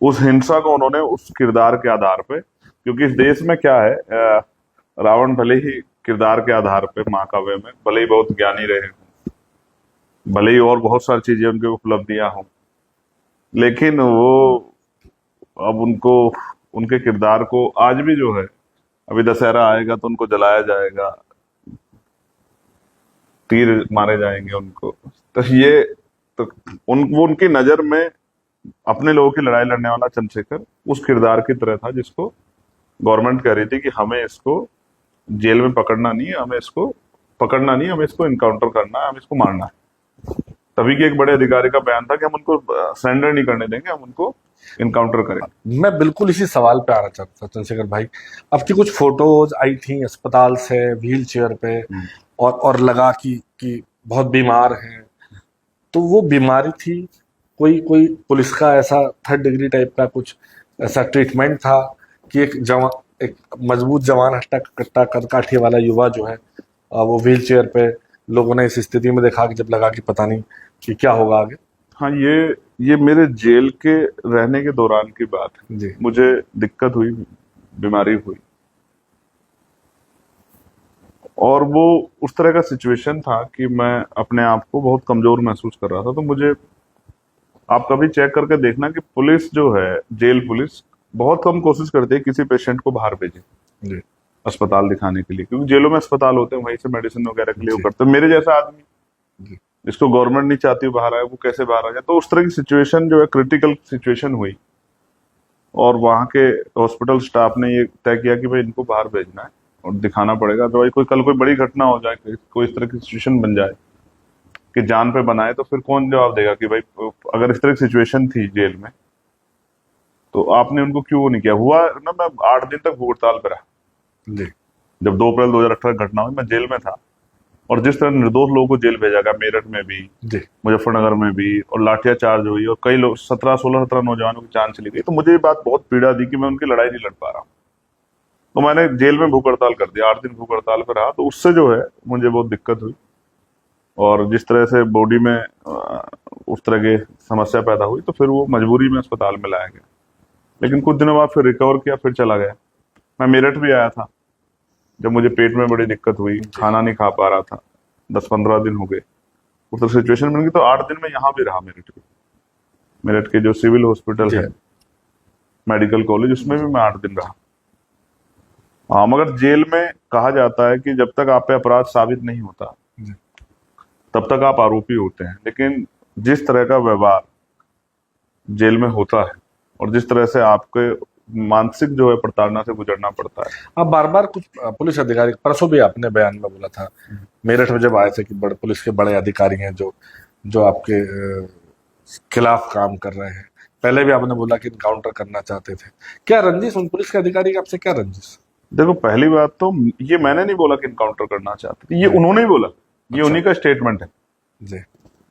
उस हिंसा को उन्होंने उस किरदार के आधार पे, क्योंकि इस देश में क्या है, रावण भले ही किरदार के आधार पे महाकाव्य में भले ही बहुत ज्ञानी रहे हों, भले ही और बहुत सारी चीजें उनके उपलब्धियां हों, लेकिन वो अब उनको उनके किरदार को आज भी जो है, अभी दशहरा आएगा तो उनको जलाया जाएगा, तीर मारे जाएंगे उनको। तो ये तो वो उनकी नजर में अपने लोगों की लड़ाई लड़ने वाला चंद्रशेखर उस किरदार की तरह था जिसको गवर्नमेंट कह रही थी कि हमें इसको जेल में पकड़ना नहीं है, हमें इसको पकड़ना नहीं, हमें इसको इनकाउंटर करना है, हमें इसको मारना है। तभी के एक बड़े अधिकारी का बयान था कि हम उनको सरेंडर नहीं करने देंगे, हम उनको इनकाउंटर करेंगे। मैं बिल्कुल इसी सवाल पे आना चाहता था चंद्रशेखर भाई। आपकी कुछ फोटोज आई थी अस्पताल से व्हील चेयर पे, और लगा कि बहुत बीमार हैं। तो वो बीमारी थी, कोई कोई पुलिस का ऐसा 3rd डिग्री टाइप का कुछ ऐसा ट्रीटमेंट था कि एक मजबूत जवान हट्टा कट्टा काठी वाला युवा जो है वो व्हील चेयर पे, लोगों ने इस स्थिति में देखा कि जब लगा कि पता नहीं कि क्या होगा आगे। हाँ, ये मेरे जेल के रहने के दौरान की बात है जी। मुझे दिक्कत हुई, बीमारी हुई, और वो उस तरह का सिचुएशन था कि मैं अपने आप को बहुत कमजोर महसूस कर रहा था। तो मुझे, आप कभी चेक करके देखना कि पुलिस जो है, जेल पुलिस बहुत कम कोशिश करती है किसी पेशेंट को बाहर भेजे जी। अस्पताल दिखाने के लिए, क्योंकि जेलों में अस्पताल होते हैं, वहीं से मेडिसिन वगैरह के लिए वो करते हैं। मेरे जैसा आदमी जिसको गवर्नमेंट नहीं चाहती बाहर आए, वो कैसे बाहर आ जाए? तो उस तरह की सिचुएशन जो है, क्रिटिकल सिचुएशन हुई, और वहां के हॉस्पिटल स्टाफ ने ये तय किया कि भाई इनको बाहर भेजना है और दिखाना पड़ेगा, तो भाई कल कोई बड़ी घटना हो जाए, कोई इस तरह की सिचुएशन बन जाए कि जान पे बनाए, तो फिर कौन जवाब देगा कि भाई अगर इस तरह की सिचुएशन थी जेल में तो आपने उनको क्यों वो नहीं किया। हुआ ना, मैं 8 दिन तक भूख हड़ताल पे रहा। जी जब 2 अप्रैल 2018 घटना हुई, मैं जेल में था, और जिस तरह निर्दोष लोगों को जेल भेजा गया, मेरठ में भी, जी मुजफ्फरनगर में भी, और लाठियां चार्ज हुई और कई लोग 17 नौजवानों की जान चली गई, तो मुझे ये बात बहुत पीड़ा दी कि मैं उनकी लड़ाई नहीं लड़ पा रहा हूँ। तो मैंने जेल में भूख हड़ताल कर दिया, 8 दिन भूख हड़ताल पे रहा। तो उससे जो है मुझे बहुत दिक्कत हुई, और जिस तरह से बॉडी में उस तरह की समस्या पैदा हुई, तो फिर वो मजबूरी में अस्पताल में लाया गया। लेकिन कुछ दिनों बाद फिर रिकवर किया, फिर चला गया। मैं मेरठ भी आया था जब मुझे पेट में बड़ी दिक्कत हुई, खाना नहीं खा पा रहा था, 10-15 दिन हो गए, उस तरह सिचुएशन बन गई। तो 8 दिन में यहाँ भी रहा मेरठ में, मेरठ के जो सिविल हॉस्पिटल जी है, मेडिकल कॉलेज, उसमें भी मैं 8 दिन रहा। हाँ, मगर जेल में कहा जाता है कि जब तक आप पे अपराध साबित नहीं होता जी। तब तक आप आरोपी होते हैं। लेकिन जिस तरह का व्यवहार जेल में होता है और जिस तरह से आपके मानसिक जो है प्रताड़ना से गुजरना पड़ता है। अब बार बार कुछ पुलिस अधिकारी, परसों भी आपने बयान में बोला था मेरठ में जब आए थे कि बड़े पुलिस के बड़े अधिकारी हैं जो जो आपके खिलाफ काम कर रहे हैं। पहले भी आपने बोला कि इनकाउंटर करना चाहते थे। क्या रंजिश उन पुलिस के अधिकारी की आपसे, क्या रंजिश? देखो, पहली बात तो ये मैंने नहीं बोला कि इनकाउंटर करना चाहते थे, ये उन्होंने ही बोला। ये अच्छा। उन्हीं का स्टेटमेंट है। जी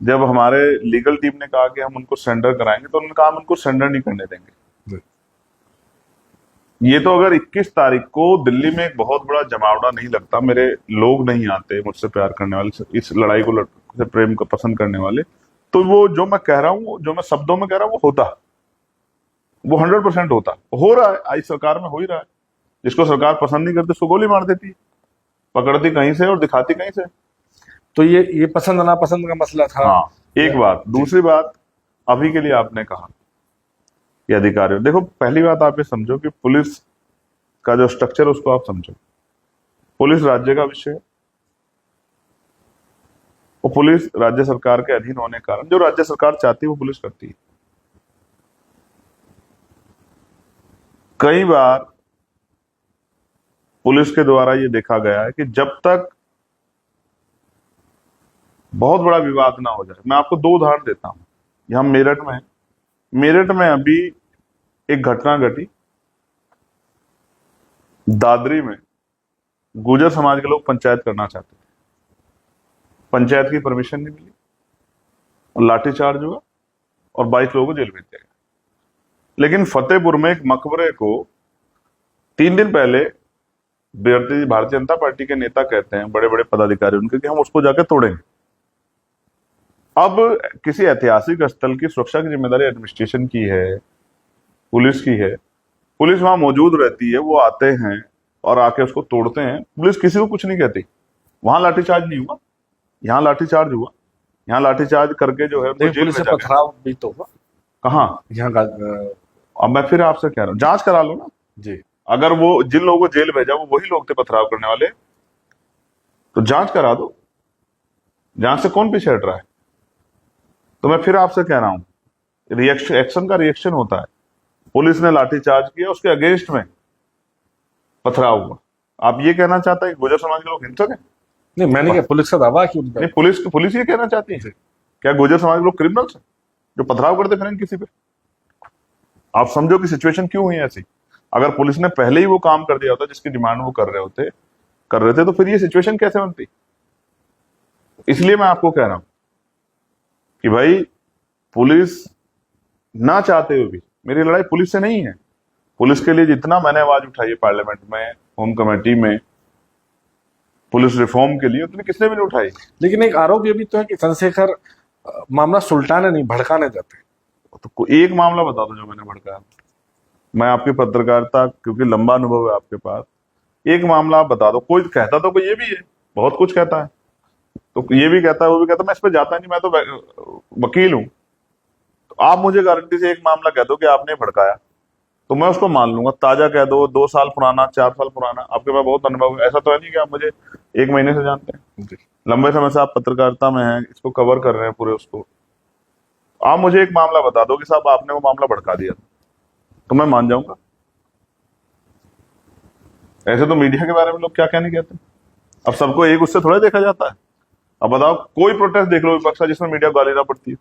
जब हमारे लीगल टीम ने कहा कि हम उनको सरेंडर कराएंगे, तो उन्होंने कहा हम उनको सरेंडर नहीं करने देंगे। जी ये तो अगर 21 तारीख को दिल्ली में एक बहुत बड़ा जमावड़ा नहीं लगता, मेरे लोग नहीं आते मुझसे प्यार करने वाले, इस लड़ाई को से प्रेम को पसंद करने वाले, तो वो जो मैं कह रहा हूँ, जो मैं शब्दों में कह रहा हूँ, वो होता, वो 100% होता। हो रहा है, आज सरकार में हो ही रहा है। जिसको सरकार पसंद नहीं करती उसको गोली मार देती है, पकड़ती कहीं से और दिखाती कहीं से। तो ये पसंद नापसंद का मसला था। हाँ, एक बात। दूसरी बात, अभी के लिए आपने कहा कि अधिकारियों, देखो पहली बात आप ये समझो कि पुलिस का जो स्ट्रक्चर है उसको आप समझो। पुलिस राज्य का विषय है, वो पुलिस राज्य सरकार के अधीन होने के कारण जो राज्य सरकार चाहती है वो पुलिस करती है। कई बार पुलिस के द्वारा ये देखा गया है कि जब तक बहुत बड़ा विवाद ना हो जाए, मैं आपको 2 उदाहरण देता हूं। यहां मेरठ में अभी एक घटना घटी, दादरी में गुर्जर समाज के लोग पंचायत करना चाहते थे, पंचायत की परमिशन नहीं मिली और लाठीचार्ज हुआ और 22 लोगों को जेल भेज दिया गया। लेकिन फतेहपुर में एक मकबरे को 3 दिन पहले भारतीय जनता पार्टी के नेता कहते हैं, बड़े बड़े पदाधिकारी उनके, कि हम उसको जाकर तोड़ेंगे। अब किसी ऐतिहासिक स्थल की सुरक्षा की जिम्मेदारी एडमिनिस्ट्रेशन की है, पुलिस की है। पुलिस वहां मौजूद रहती है, वो आते हैं और आके उसको तोड़ते हैं, पुलिस किसी को कुछ नहीं कहती। वहां लाठीचार्ज नहीं हुआ, यहाँ लाठीचार्ज हुआ। यहाँ लाठीचार्ज करके जो है उनको जेल पुलिस से भेजा गया। पथराव भी तो हुआ कहाँ? यहाँ अब मैं फिर आपसे कह रहा हूँ, जांच करा लो ना। जी अगर वो जिन लोगों को जेल भेजा वो वही लोग थे पथराव करने वाले, तो जांच करा दो। जांच से कौन पीछे हट रहा है? तो मैं फिर आपसे कह रहा हूं, रिएक्शन, एक्शन का रिएक्शन होता है। पुलिस ने लाठीचार्ज किया, उसके अगेंस्ट में पथराव हुआ। आप ये कहना चाहते हैं कि गुर्जर समाज के लोग हिंसक हैं? नहीं, मैंने क्या पुलिस का दावा कि उनका नहीं, पुलिस ये कहना चाहती है क्या गुर्जर समाज के लोग क्रिमिनल्स हैं जो पथराव करते फिरेंगे किसी पे? आप समझो कि सिचुएशन क्यों हुई ऐसी। अगर पुलिस ने पहले ही वो काम कर दिया होता जिसकी डिमांड वो कर रहे थे, तो फिर ये सिचुएशन कैसे बनती? इसलिए मैं आपको कह रहा हूं कि भाई, पुलिस ना चाहते हुए भी, मेरी लड़ाई पुलिस से नहीं है। पुलिस के लिए जितना मैंने आवाज उठाई है पार्लियामेंट में, होम कमेटी में, पुलिस रिफॉर्म के लिए, उतनी किसने भी नहीं उठाई। लेकिन एक आरोप ये भी तो है कि चंद्रशेखर मामला सुलटाने नहीं, भड़काने जाते। तो एक मामला बता दो जो मैंने भड़काया। मैं आपकी पत्रकारिता, क्योंकि लंबा अनुभव है आपके पास, एक मामला आप बता दो। कोई कहता तो कोई ये भी है, बहुत कुछ कहता है, तो ये भी कहता है, वो भी कहता है, मैं इस पर जाता नहीं, मैं तो वकील हूं। तो आप मुझे गारंटी से एक मामला कह दो कि आपने भड़काया, तो मैं उसको मान लूंगा। ताजा कह दो, 2 साल पुराना, 4 साल पुराना, आपके पास बहुत अनुभव है। ऐसा तो है नहीं कि आप मुझे 1 महीने से जानते हैं, लंबे समय से आप पत्रकारिता में हैं, इसको कवर कर रहे हैं पूरे उसको। आप मुझे एक मामला बता दो कि साहब आपने वो मामला भड़का दिया, तो मैं मान जाऊंगा। ऐसे तो मीडिया के बारे में लोग क्या कहने कहते हैं। अब सबको एक उससे थोड़ा देखा जाता है। अब बताओ, कोई प्रोटेस्ट देख लो विपक्ष का जिसमें मीडिया गाली ना पड़ती है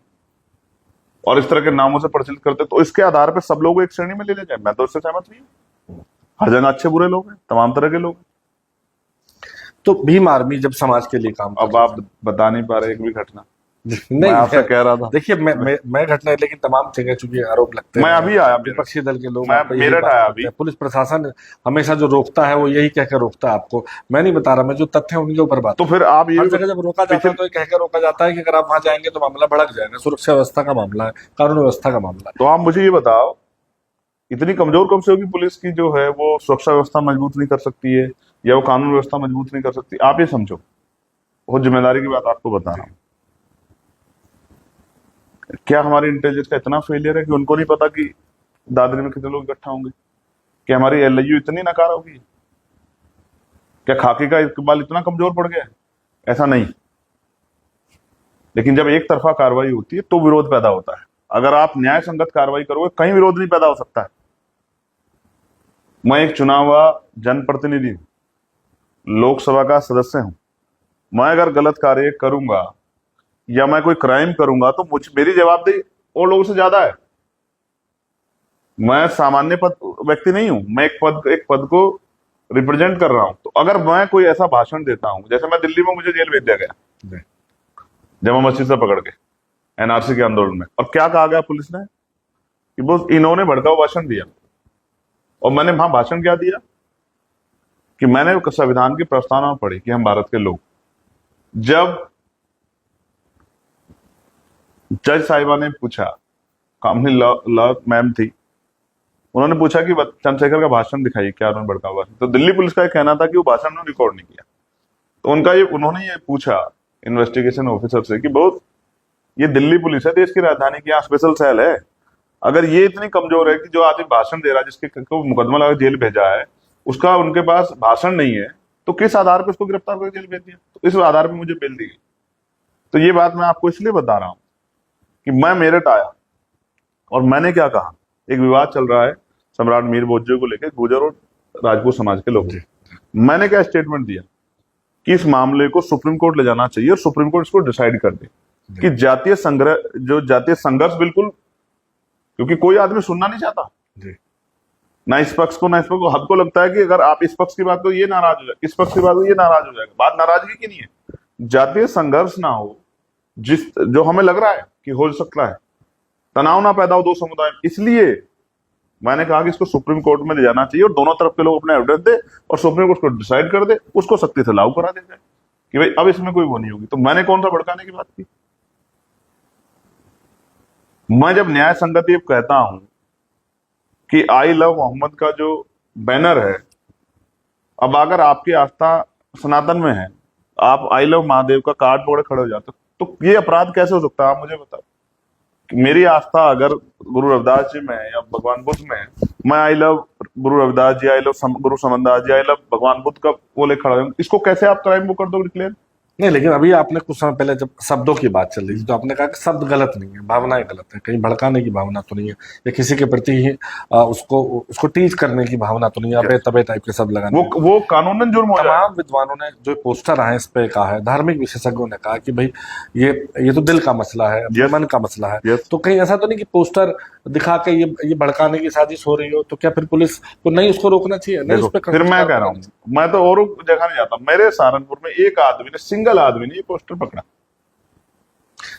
और इस तरह के नामों से प्रचलित करते, तो इसके आधार पर सब लोग एक श्रेणी में ले जाए, मैं तो इससे सहमत नहीं हूँ। हर जगह अच्छे बुरे लोग हैं, तमाम तरह के लोग हैं। तो भीम आर्मी जब समाज के लिए काम अब आप बता नहीं पा रहे एक भी घटना, नहीं, मैं आपसे कह रहा था। देखिए मैं घटना है, लेकिन तमाम जगह चूंकि आरोप लगते हैं, मैं अभी आया विपक्षी दल के लोग, मैं आप पे यही मेरठ बात आया करते अभी। हैं। पुलिस प्रशासन हमेशा जो रोकता है वो यही कहकर रोकता है आपको, मैं नहीं बता रहा, मैं जो तथ्य है उनके ऊपर बात। तो फिर आप हर जगह जब रोका जाता है तो ये कहकर रोका जाता है कि अगर आप वहां जाएंगे तो मामला भड़क जाएगा, सुरक्षा व्यवस्था का मामला है, कानून व्यवस्था का मामला है। तो आप मुझे ये बताओ, इतनी कमजोर कब से होगी पुलिस की जो है वो सुरक्षा व्यवस्था मजबूत नहीं कर सकती है या वो कानून व्यवस्था मजबूत नहीं कर सकती? आप ये समझो, बहुत जिम्मेदारी की बात आपको बता रहा हूं। क्या हमारी इंटेलिजेंस का इतना फेलियर है कि उनको नहीं पता कि दादरी में कितने लोग इकट्ठा होंगे? क्या हमारी एलआईयू इतनी नकार होगी? क्या खाकी का इकबाल इतना कमजोर पड़ गया है? ऐसा नहीं। लेकिन जब एक तरफा कार्रवाई होती है तो विरोध पैदा होता है। अगर आप न्याय संगत कार्रवाई करोगे कहीं विरोध नहीं पैदा हो सकता है। मैं एक चुना हुआ जनप्रतिनिधि हूं, लोकसभा का सदस्य हूं। मैं अगर गलत कार्य करूंगा या मैं कोई क्राइम करूंगा तो मेरी जवाबदेही और लोगों से ज्यादा है। मैं सामान्य पद व्यक्ति नहीं हूं, मैं एक पद को रिप्रेजेंट कर रहा हूं। तो अगर मैं कोई ऐसा भाषण देता हूं, जैसे मैं दिल्ली में, मुझे जेल भेज दिया गया जमा मस्जिद से पकड़ के एनआरसी के आंदोलन में, और क्या कहा गया पुलिस ने कि वो इन्होंने भड़काऊ भाषण दिया। और मैंने वहां भाषण क्या दिया कि मैंने संविधान की प्रस्तावना पढ़ी कि हम भारत के लोग, जब जज साहिबा ने पूछा, कामनी लॉ मैम थी, उन्होंने पूछा कि चंद्रशेखर का भाषण दिखाइए, क्या उन्होंने भड़काऊ भाषण, तो दिल्ली पुलिस का कहना था कि वो भाषण उन्होंने रिकॉर्ड नहीं किया। तो उन्होंने ये पूछा इन्वेस्टिगेशन ऑफिसर से कि बहुत, ये दिल्ली पुलिस है, देश की राजधानी की, यहाँ स्पेशल सेल है, अगर ये इतनी कमजोर है कि जो आदमी भाषण दे रहा है, जिसके को मुकदमा लगा जेल भेजा है, उसका उनके पास भाषण नहीं है, तो किस आधार पर उसको गिरफ्तार करके जेल भेज दिया? तो इस आधार पर मुझे बेल दी गई। तो ये बात मैं आपको इसलिए बता रहा हूं कि मैं मेरठ आया और मैंने क्या कहा, एक विवाद चल रहा है सम्राट मीर बोझे को लेकर गुर्जर और राजपूत समाज के लोग। मैंने क्या स्टेटमेंट दिया कि इस मामले को सुप्रीम कोर्ट ले जाना चाहिए और सुप्रीम कोर्ट इसको डिसाइड कर दे कि जातीय संघर्ष बिल्कुल, क्योंकि कोई आदमी सुनना नहीं चाहता, ना इस पक्ष को ना इस पक्ष को। हमको लगता है कि अगर आप इस पक्ष की बात करो ये नाराज हो जाएगा, इस पक्ष की बात करो ये नाराज हो जाएगा। बात नाराजगी की नहीं है, जातीय संघर्ष ना हो, जो हमें लग रहा है कि हो सकता है, तनाव ना पैदा हो दो समुदाय में। इसलिए मैंने कहा कि इसको सुप्रीम कोर्ट में ले जाना चाहिए और दोनों तरफ के लोग अपने एविडेंस दे और सुप्रीम कोर्ट को डिसाइड कर दे, उसको सख्ती से लागू करा दे जाए कि भाई अब इसमें कोई वो नहीं होगी। तो मैंने कौन सा भड़काने की बात की? मैं जब न्याय संगत ये कहता हूं कि आई लव मोहम्मद का जो बैनर है, अब अगर आपकी आस्था सनातन में है, आप आई लव महादेव का कार्ड पकड़े खड़े हो जाते, तो ये अपराध कैसे हो सकता है? आप मुझे बताओ। मेरी आस्था अगर गुरु रविदास जी में या भगवान बुद्ध में, मैं I love Guru Ravidas ji, I love Guru Samandas ji, I love भगवान बुद्ध का वो ले खड़ा हूं, इसको कैसे आप क्राइम वो कर दो डिक्लेयर? नहीं, लेकिन अभी आपने कुछ समय पहले जब शब्दों की बात चल रही थी तो आपने कहा कि शब्द गलत नहीं है, भावनाएं गलत है, कहीं भड़काने की भावना तो नहीं है, या किसी के प्रति ही उसको टीज करने की भावना तो नहीं है, अबे तबे टाइप के शब्द लगाने। वो कानूनन जुर्म हो जाए। तमाम विद्वानों ने जो पोस्टर आए इस पे कहा है, धार्मिक विशेषज्ञों ने कहा कि भाई ये तो दिल का मसला है, मन का मसला है। तो कहीं ऐसा तो नहीं कि पोस्टर दिखा के ये भड़काने की साजिश हो रही हो, तो क्या फिर पुलिस को नहीं उसको रोकना चाहिए? नहीं, उस पे फिर मैं कह रहा हूँ, मैं तो और जगह नहीं जाता, मेरे सहारनपुर में एक आदमी ने, सिंगल आदमी ने ये पोस्टर पकड़ा।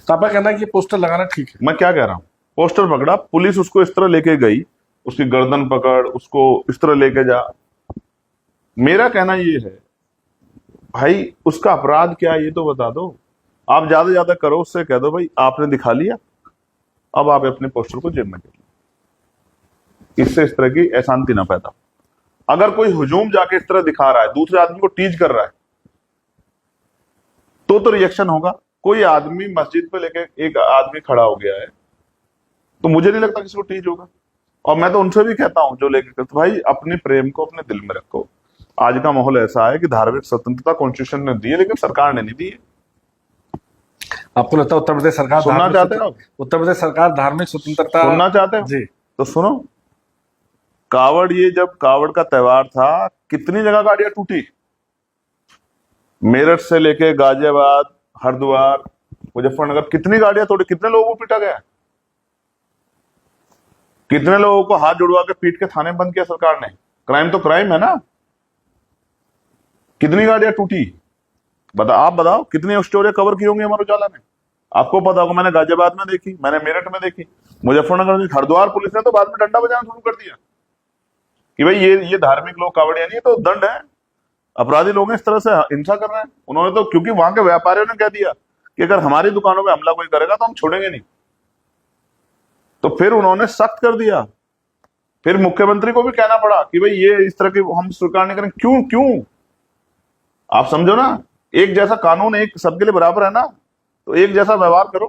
तो आपका कहना है कि पोस्टर लगाना ठीक है? मैं क्या कह रहा हूँ, पोस्टर पकड़ा, पुलिस उसको इस तरह लेके गई, उसकी गर्दन पकड़, उसको इस तरह लेके जा। मेरा कहना ये है भाई, उसका अपराध क्या है ये तो बता दो। आप ज्यादा ज्यादा करो, उससे कह दो भाई आपने दिखा लिया, अब आप अपने पोस्टर को जेब में कर लो। इससे इस तरह की अशांति ना पैदा। अगर कोई हुजूम जाके इस तरह दिखा रहा है, दूसरे आदमी को टीज कर रहा है, तो रिएक्शन होगा। कोई आदमी मस्जिद पे लेके एक आदमी खड़ा हो गया है, तो मुझे नहीं लगता किसी को टीज होगा। और मैं तो उनसे भी कहता हूं जो लेके, तो भाई अपने प्रेम को अपने दिल में रखो। आज का माहौल ऐसा है कि धार्मिक स्वतंत्रता कॉन्स्टिट्यूशन ने दी है, लेकिन सरकार ने नहीं दी है। आपको लगता है उत्तर प्रदेश सरकार सुनना चाहते हो? उत्तर प्रदेश सरकार धार्मिक स्वतंत्रता सुनना चाहते हो जी? तो सुनो, कावड़, ये जब कावड़ का त्योहार था, कितनी जगह गाड़ियां टूटी, मेरठ से लेके गाजियाबाद, हरिद्वार, मुजफ्फरनगर, कितनी गाड़ियां तोड़ी, कितने लोगों को पीटा गया, कितने लोगों को हाथ जुड़वा के पीट के थाने बंद किया सरकार ने। क्राइम तो क्राइम है ना। कितनी गाड़ियां टूटी, आप बताओ, कितनी स्टोरियां कवर की होंगी अमर उजाला ने। आपको पता होगा, मैंने गाजियाबाद में देखी, मैंने मेरठ में देखी, मुजफ्फरनगर में, हरिद्वार पुलिस ने तो बाद में डंडा बजाना शुरू कर दिया कि भाई ये धार्मिक लोग कावड़िया नहीं, तो दंड है, अपराधी लोग हैं, इस तरह से हिंसा कर रहे हैं। उन्होंने तो, क्योंकि वहां के व्यापारियों ने कह दिया कि अगर हमारी दुकानों में हमला कोई करेगा तो हम छोड़ेंगे नहीं, तो फिर उन्होंने सख्त कर दिया। फिर मुख्यमंत्री को भी कहना पड़ा कि भाई ये इस तरह की हम स्वीकार नहीं करेंगे। क्यों क्यों आप समझो ना, एक जैसा कानून एक सबके लिए बराबर है ना, तो एक जैसा व्यवहार करो।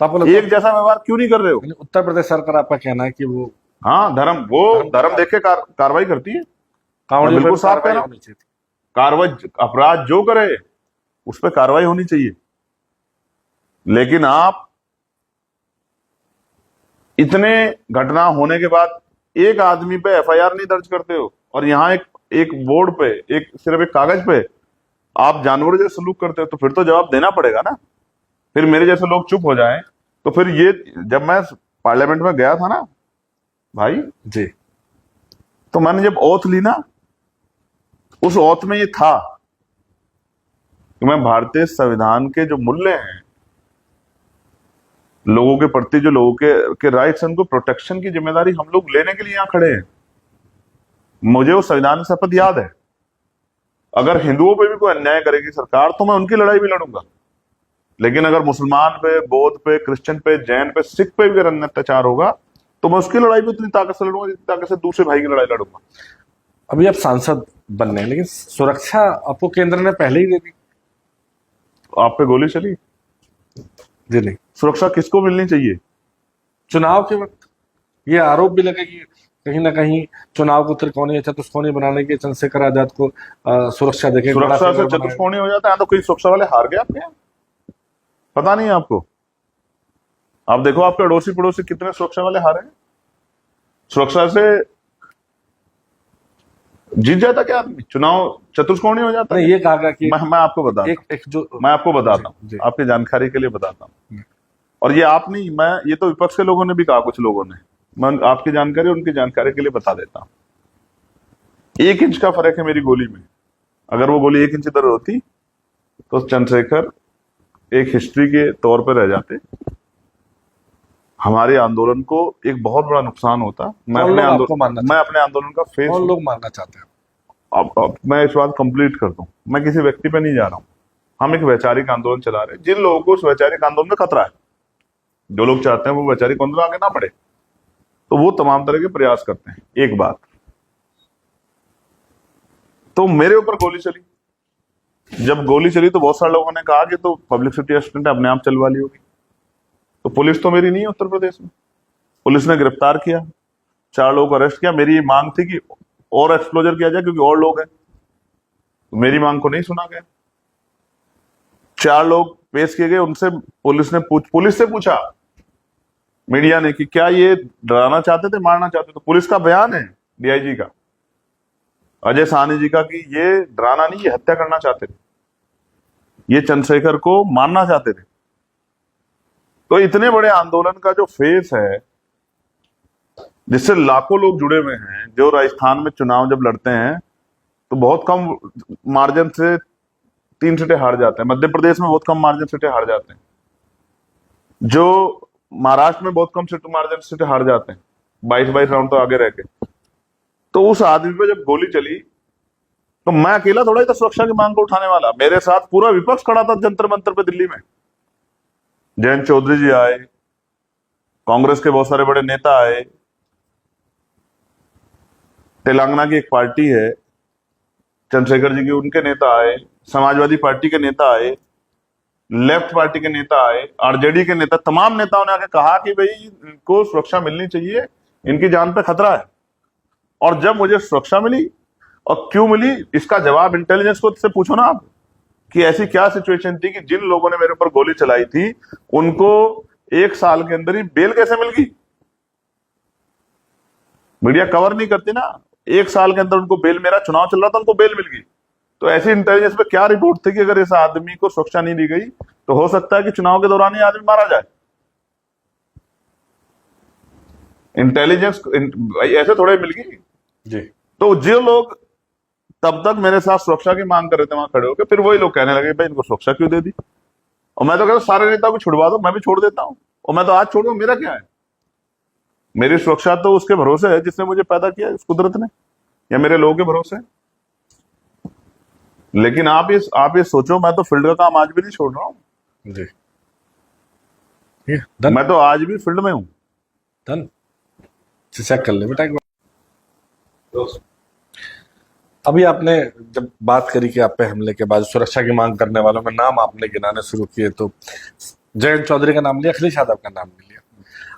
तो आपको एक जैसा व्यवहार क्यों नहीं कर रहे हो? उत्तर प्रदेश सरकार, आपका कहना है कि वो हाँ, धर्म देख के कार्रवाई करती है। कांवड़ियों बिल्कुल पर साफ कार्रवाई कहना, होनी चाहिए थी। कार्रवाई, अपराध जो करे उस पर कार्रवाई होनी चाहिए। लेकिन आप इतने घटना होने के बाद एक आदमी पे एफआईआर नहीं दर्ज करते हो, और यहाँ एक बोर्ड पे, सिर्फ एक कागज पे आप जानवरों जैसे सलूक करते हो, तो फिर तो जवाब देना पड़ेगा ना। फिर मेरे जैसे लोग चुप हो जाएं तो फिर ये, जब मैं पार्लियामेंट में गया था ना भाई जी, तो मैंने जब ओथ ली ना, उस ओथ में ये था कि मैं भारतीय संविधान के जो मूल्य हैं, लोगों के प्रति जो लोगों के राइट्स हैं, उनको प्रोटेक्शन की जिम्मेदारी हम लोग लेने के लिए यहां खड़े हैं। मुझे वो संविधान की शपथ याद है। अगर हिंदुओं पे भी कोई अन्याय करेगी सरकार, तो मैं उनकी लड़ाई भी लड़ूंगा। लेकिन अगर मुसलमान पे, बौद्ध पे, क्रिश्चियन पे, जैन पे, सिख पे भी अगर अत्याचार होगा, तो मैं उसकी लड़ाई भी उतनी ताकत से लड़ूंगा जितनी ताकत से दूसरे भाई की लड़ाई लड़ूंगा। अभी आप सांसद बनने हैं, लेकिन सुरक्षा आपको केंद्र ने पहले ही दे दी। आप पे गोली चली, जी नहीं, सुरक्षा किसको मिलनी चाहिए? चुनाव के वक्त ये आरोप भी लगे कि कहीं ना कहीं चुनाव को त्रिकोणीय चतुष्कोणीय बनाने के चंद्रशेखर आजाद को सुरक्षा देके सुरक्षा से चतुष्कोणीय हो जाता है तो कोई सुरक्षा वाले हार गए आपके यहाँ? पता नहीं है आपको? आप देखो आपके अड़ोसी पड़ोसी कितने सुरक्षा वाले हारे हैं। सुरक्षा से जीत जाता क्या आदमी? चुनाव चतुष्कोणीय हो जाता है। ये कहा गया कि मैं आपको बताता मैं आपको बताता हूँ, आपकी जानकारी के लिए बताता हूँ। और ये आप नहीं, मैं, ये तो विपक्ष के लोगों ने भी कहा, कुछ लोगों ने, मैं आपकी जानकारी उनकी जानकारी के लिए बता देता हूँ। 1 इंच का फर्क है मेरी गोली में। अगर वो गोली 1 इंच इधर होती तो चंद्रशेखर एक हिस्ट्री के तौर पर रह जाते, हमारे आंदोलन को एक बहुत बड़ा नुकसान होता। मैं अपने आंदोलन का फेस, कौन लोग मानना चाहते हैं? अब मैं इस बात कंप्लीट कर दूं, मैं किसी व्यक्ति पे नहीं जा रहा हूं। हम एक वैचारिक आंदोलन चला रहे हैं। जिन लोगों को उस वैचारिक आंदोलन में खतरा है, जो लोग चाहते हैं वो वैचारिक आंदोलन आगे ना बढ़े, तो वो तमाम तरह के प्रयास करते हैं। एक बात, तो मेरे ऊपर गोली चली। जब गोली चली तो बहुत सारे लोगों ने कहा कि तो पब्लिसिटी असिस्टेंट अपने आप चलवा ली होगी। तो पुलिस तो मेरी नहीं है उत्तर प्रदेश में। पुलिस ने गिरफ्तार किया, 4 लोगों को अरेस्ट किया। मेरी ये मांग थी कि और एक्सप्लोजर किया जाए क्योंकि और लोग हैं, तो मेरी मांग को नहीं सुना गया। 4 लोग पेश किए गए, उनसे पुलिस से पूछा मीडिया ने कि क्या ये डराना चाहते थे, मारना चाहते थे? तो पुलिस का बयान है, डीआईजी का, अजय साहनी जी का, कि ये डराना नहीं, ये हत्या करना चाहते थे, ये चंद्रशेखर को मारना चाहते थे। तो इतने बड़े आंदोलन का जो फेस है, जिससे लाखों लोग जुड़े हुए हैं, जो राजस्थान में चुनाव जब लड़ते हैं तो बहुत कम मार्जिन से 3 सीटें हार जाते हैं, मध्य प्रदेश में बहुत कम मार्जिन सीटें हार जाते हैं, जो महाराष्ट्र में बहुत कम मार्जिन सीटें हार जाते हैं, 22 राउंड तो आगे रह के। तो उस आदमी पे जब गोली चली तो मैं अकेला थोड़ा ही था सुरक्षा की मांग को उठाने वाला, मेरे साथ पूरा विपक्ष खड़ा था जंतर मंतर पे दिल्ली में। जयंत चौधरी जी आए, कांग्रेस के बहुत सारे बड़े नेता आए, तेलंगाना की एक पार्टी है चंद्रशेखर जी की, उनके नेता आए, समाजवादी पार्टी के नेता आए, लेफ्ट पार्टी के नेता आए, आरजेडी के नेता, तमाम नेताओं ने आके कहा कि भाई इनको सुरक्षा मिलनी चाहिए, इनकी जान पे खतरा है। और जब मुझे सुरक्षा मिली, और क्यों मिली इसका जवाब इंटेलिजेंस को से पूछो ना आप, कि ऐसी क्या सिचुएशन थी कि जिन लोगों ने मेरे ऊपर गोली चलाई थी उनको 1 साल के अंदर ही बेल कैसे मिल गई? मीडिया कवर नहीं करती ना। 1 साल के अंदर उनको बेल, मेरा चुनाव चल रहा था, उनको बेल मिल गई। तो ऐसी इंटेलिजेंस पे क्या रिपोर्ट थी कि अगर इस आदमी को सुरक्षा नहीं दी गई तो हो सकता है कि चुनाव के दौरान ये आदमी मारा जाए। इंटेलिजेंस ऐसे थोड़े मिल गई। जी तो जो लोग तब तक मेरे साथ सुरक्षा की मांग कर रहे थे वहां खड़े होकर, फिर वही लोग कहने लगे भाई इनको सुरक्षा क्यों दे दी। और मैं तो कहता हूं सारे नेता को छुड़वा दो, मैं भी छोड़ देता हूं। और मैं तो आज छोड़ूंगा, मेरा क्या है। मेरी सुरक्षा तो उसके भरोसे है जिसने मुझे पैदा किया, इस कुदरत ने, या मेरे लोगों के भरोसे है। लेकिन आप ये सोचो, मैं तो फील्ड का काम आज भी नहीं छोड़ रहा हूं। जी ये डन मैं तो आज भी फील्ड में हूं। डन चेक कर ले बेटा एक बार। अभी आपने जब बात करी कि आप पे हमले के बाद सुरक्षा की मांग करने वालों में नाम आपने गिनाने शुरू किए, तो जयंत चौधरी का नाम लिया, अखिलेश यादव का नाम नहीं लिया।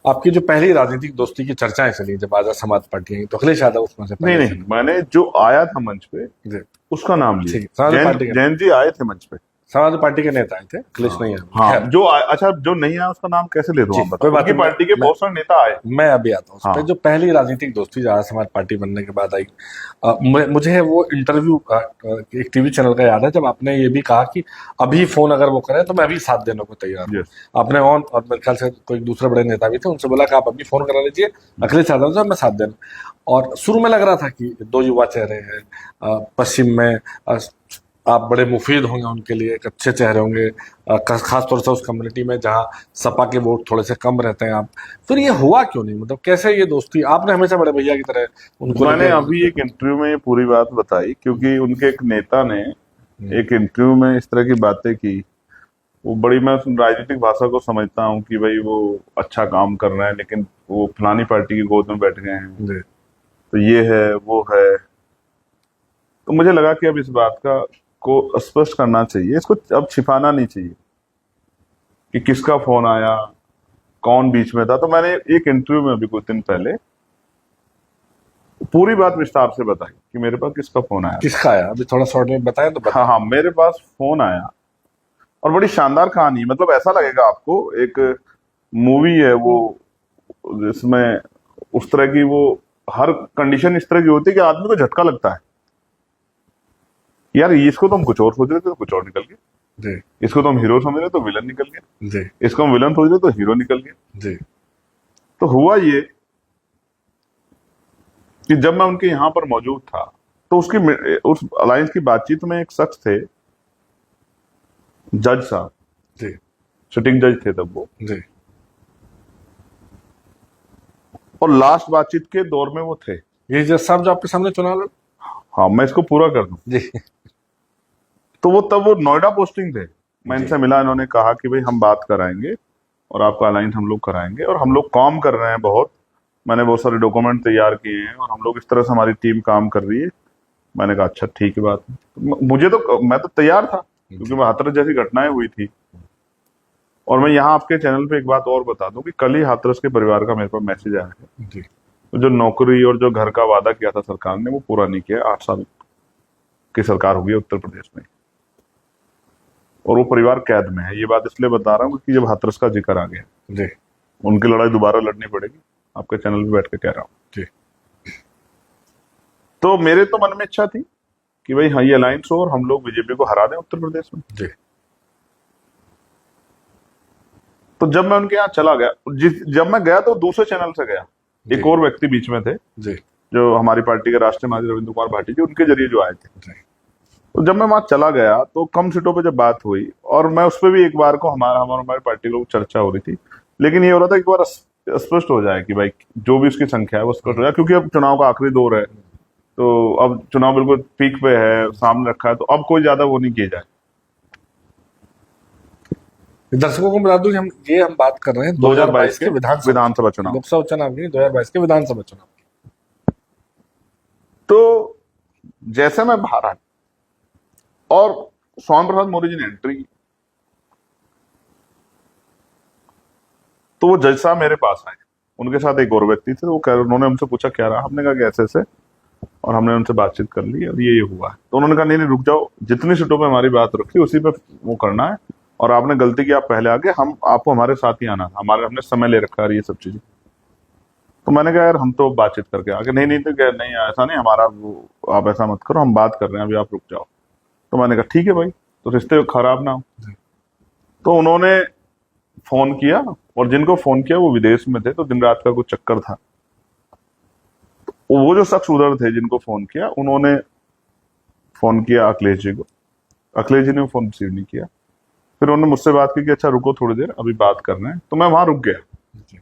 आपकी जो पहली राजनीतिक दोस्ती की चर्चाएं चली जब आजाद समाज पार्टी आई, तो अखिलेश यादव उसमें से नहीं पहले नहीं, मैंने जो आया था मंच पे जी उसका नाम ठीक लिया। है, समाजवादी पार्टी के जैन जी आए थे मंच पे। समाजवादी पार्टी के नेता आए थे, अखिलेश नहीं आए। हाँ, खैर, अच्छा जो नहीं आया उसका नाम कैसे ले दूं, जी, आप कोई बताओ। बात उनकी नहीं, पार्टी के बहुत सारे नेता आए। मैं अभी आता हूँ उस हाँ। पे। जो पहली राजनीतिक दोस्ती जो आजाद समाज पार्टी बनने के बाद आई, मुझे वो इंटरव्यू एक टीवी चैनल का याद है जब आपने ये भी कहा कि अभी फोन अगर वो करें तो मैं अभी साथ देने को तैयार हूँ। Yes. आपने ऑन, और मेरे ख्याल से कोई दूसरे बड़े नेता भी थे, उनसे बोला कि आप अभी फोन करा लीजिए अखिलेश यादव से, मैं साथ देना। और शुरू में लग रहा था कि दो युवा चेहरे हैं, पश्चिम में आप बड़े मुफीद होंगे उनके लिए, एक अच्छे चेहरे होंगे, खासतौर से उस कम्युनिटी में जहां सपा के वोट थोड़े से कम रहते हैं। आप फिर ये हुआ क्यों नहीं, मतलब कैसे ये दोस्ती, आपने हमेशा बड़े भैया की तरह उनको मैंने अभी एक इंटरव्यू में ये पूरी बात बताई, क्योंकि उनके एक नेता ने एक इंटरव्यू में इस तरह की बातें की। वो बड़ी, मैं राजनीतिक भाषा को समझता हूँ कि भाई वो अच्छा काम कर रहे हैं, लेकिन वो फलानी पार्टी की गोद में बैठ गए हैं, तो ये है वो है। तो मुझे लगा कि अब इस बात को स्पष्ट करना चाहिए, इसको अब छिपाना नहीं चाहिए कि किसका फोन आया, कौन बीच में था। तो मैंने एक इंटरव्यू में अभी कुछ दिन पहले पूरी बात विस्तार से बताई कि मेरे पास किसका फोन आया। किसका आया, अभी थोड़ा शॉर्ट में बताएं तो बताएं। हाँ, मेरे पास फोन आया और बड़ी शानदार कहानी है। मतलब ऐसा लगेगा आपको, एक मूवी है वो, जिसमें उस तरह की वो हर कंडीशन इस तरह की होती है कि आदमी को झटका लगता है, यार इसको तो हम कुछ और सोच रहे थे तो कुछ और निकल गया, जी इसको तो हम हीरो समझ रहे तो विलन निकल गया, जी इसको हम विलन सोच रहे तो हीरो निकल गया। जी तो हुआ ये कि जब मैं उनके यहाँ पर मौजूद था तो उस अलायंस की बातचीत में एक शख्स थे, जज साहब, जी सिटिंग जज थे तब वो, जी और लास्ट बातचीत के दौर में वो थे। ये जज साहब जो आपके सामने चुनाव लड़, हाँ, मैं इसको पूरा कर दूं। जी तो तब वो नोएडा पोस्टिंग थे। मैं इनसे मिला, इन्होंने कहा कि भाई हम बात कराएंगे और आपका अलायंस हम लोग कराएंगे, और हम लोग काम कर रहे हैं बहुत, मैंने बहुत सारे डॉक्यूमेंट तैयार किए हैं और हम लोग इस तरह से, हमारी टीम काम कर रही है। मैंने कहा अच्छा ठीक है बात। मैं तो तैयार था, क्योंकि वह हाथरस जैसी घटनाएं हुई थी। और मैं यहाँ आपके चैनल पे एक बात और बता दूं कि कल ही हाथरस के परिवार का मेरे पास मैसेज आया है। जी तो जो नौकरी और जो घर का वादा किया था सरकार ने, वो पूरा नहीं किया। 8 साल की सरकार हो गई उत्तर प्रदेश में, और वो परिवार कैद में है। ये बात इसलिए बता रहा हूँ कि जब हाथरस का जिक्र आ गया, जी उनकी लड़ाई दोबारा लड़नी पड़ेगी, आपके चैनल पे बैठ के कह रहा हूँ। जी तो मेरे तो मन में इच्छा थी कि भाई हाँ, ये अलायंस हो और हम लोग बीजेपी को हरा दें उत्तर प्रदेश में। जी तो जब मैं उनके यहाँ चला गया, जब मैं गया तो दूसरे चैनल से गया, एक और व्यक्ति बीच में थे, जी जो हमारी पार्टी के राष्ट्रीय महासचिव रविंद्र कुमार भाटी जी, उनके जरिए जो आए थे। जी तो जब मैं वहां चला गया तो कम सीटों पे जब बात हुई, और मैं उस पर भी एक बार को हमारी पार्टी लोग चर्चा हो रही थी, लेकिन ये हो रहा था एक बार स्पष्ट हो जाए कि भाई जो भी उसकी संख्या है वो स्पष्ट हो जाए, क्योंकि अब चुनाव का आखिरी दौर है, तो अब चुनाव बिल्कुल पीक पे है, सामने रखा है, तो अब कोई ज्यादा वो नहीं किया जाए। दर्शकों को बता दूं कि हम बात कर रहे हैं 2022 के विधानसभा चुनाव, लोकसभा चुनाव की, 2022 के विधानसभा चुनाव। तो जैसे मैं बाहर आया और स्वामी प्रसाद मौर्य जी ने एंट्री की, तो वो जज साहब मेरे पास आए, उनके साथ एक और व्यक्ति थे। वो उन्होंने हमसे पूछा क्या रहा, हमने कहा कि ऐसे ऐसे, और हमने उनसे बातचीत कर ली और ये हुआ है। तो उन्होंने कहा नहीं नहीं रुक जाओ, जितनी सीटों पे हमारी बात रखी उसी पे वो करना है, और आपने गलती की, आप पहले आगे, हम आपको हमारे साथ ही आना था, हमने समय ले रखा है ये सब चीजें। तो मैंने कहा यार हम तो बातचीत करके आगे, नहीं नहीं, तो क्या नहीं, ऐसा नहीं, हमारा वो, आप ऐसा मत करो, हम बात कर रहे हैं अभी, आप रुक जाओ। तो मैंने कहा ठीक है भाई, तो रिश्ते खराब ना हो। तो उन्होंने फोन किया, और जिनको फोन किया वो विदेश में थे, तो दिन रात का कुछ चक्कर था। तो वो जो शख्स उधर थे जिनको फोन किया, उन्होंने फोन किया अखिलेश जी को। अखिलेश जी ने फोन रिसीव नहीं किया। फिर उन्होंने मुझसे बात की कि अच्छा रुको थोड़ी देर, अभी बात करना है। तो मैं वहां रुक गया।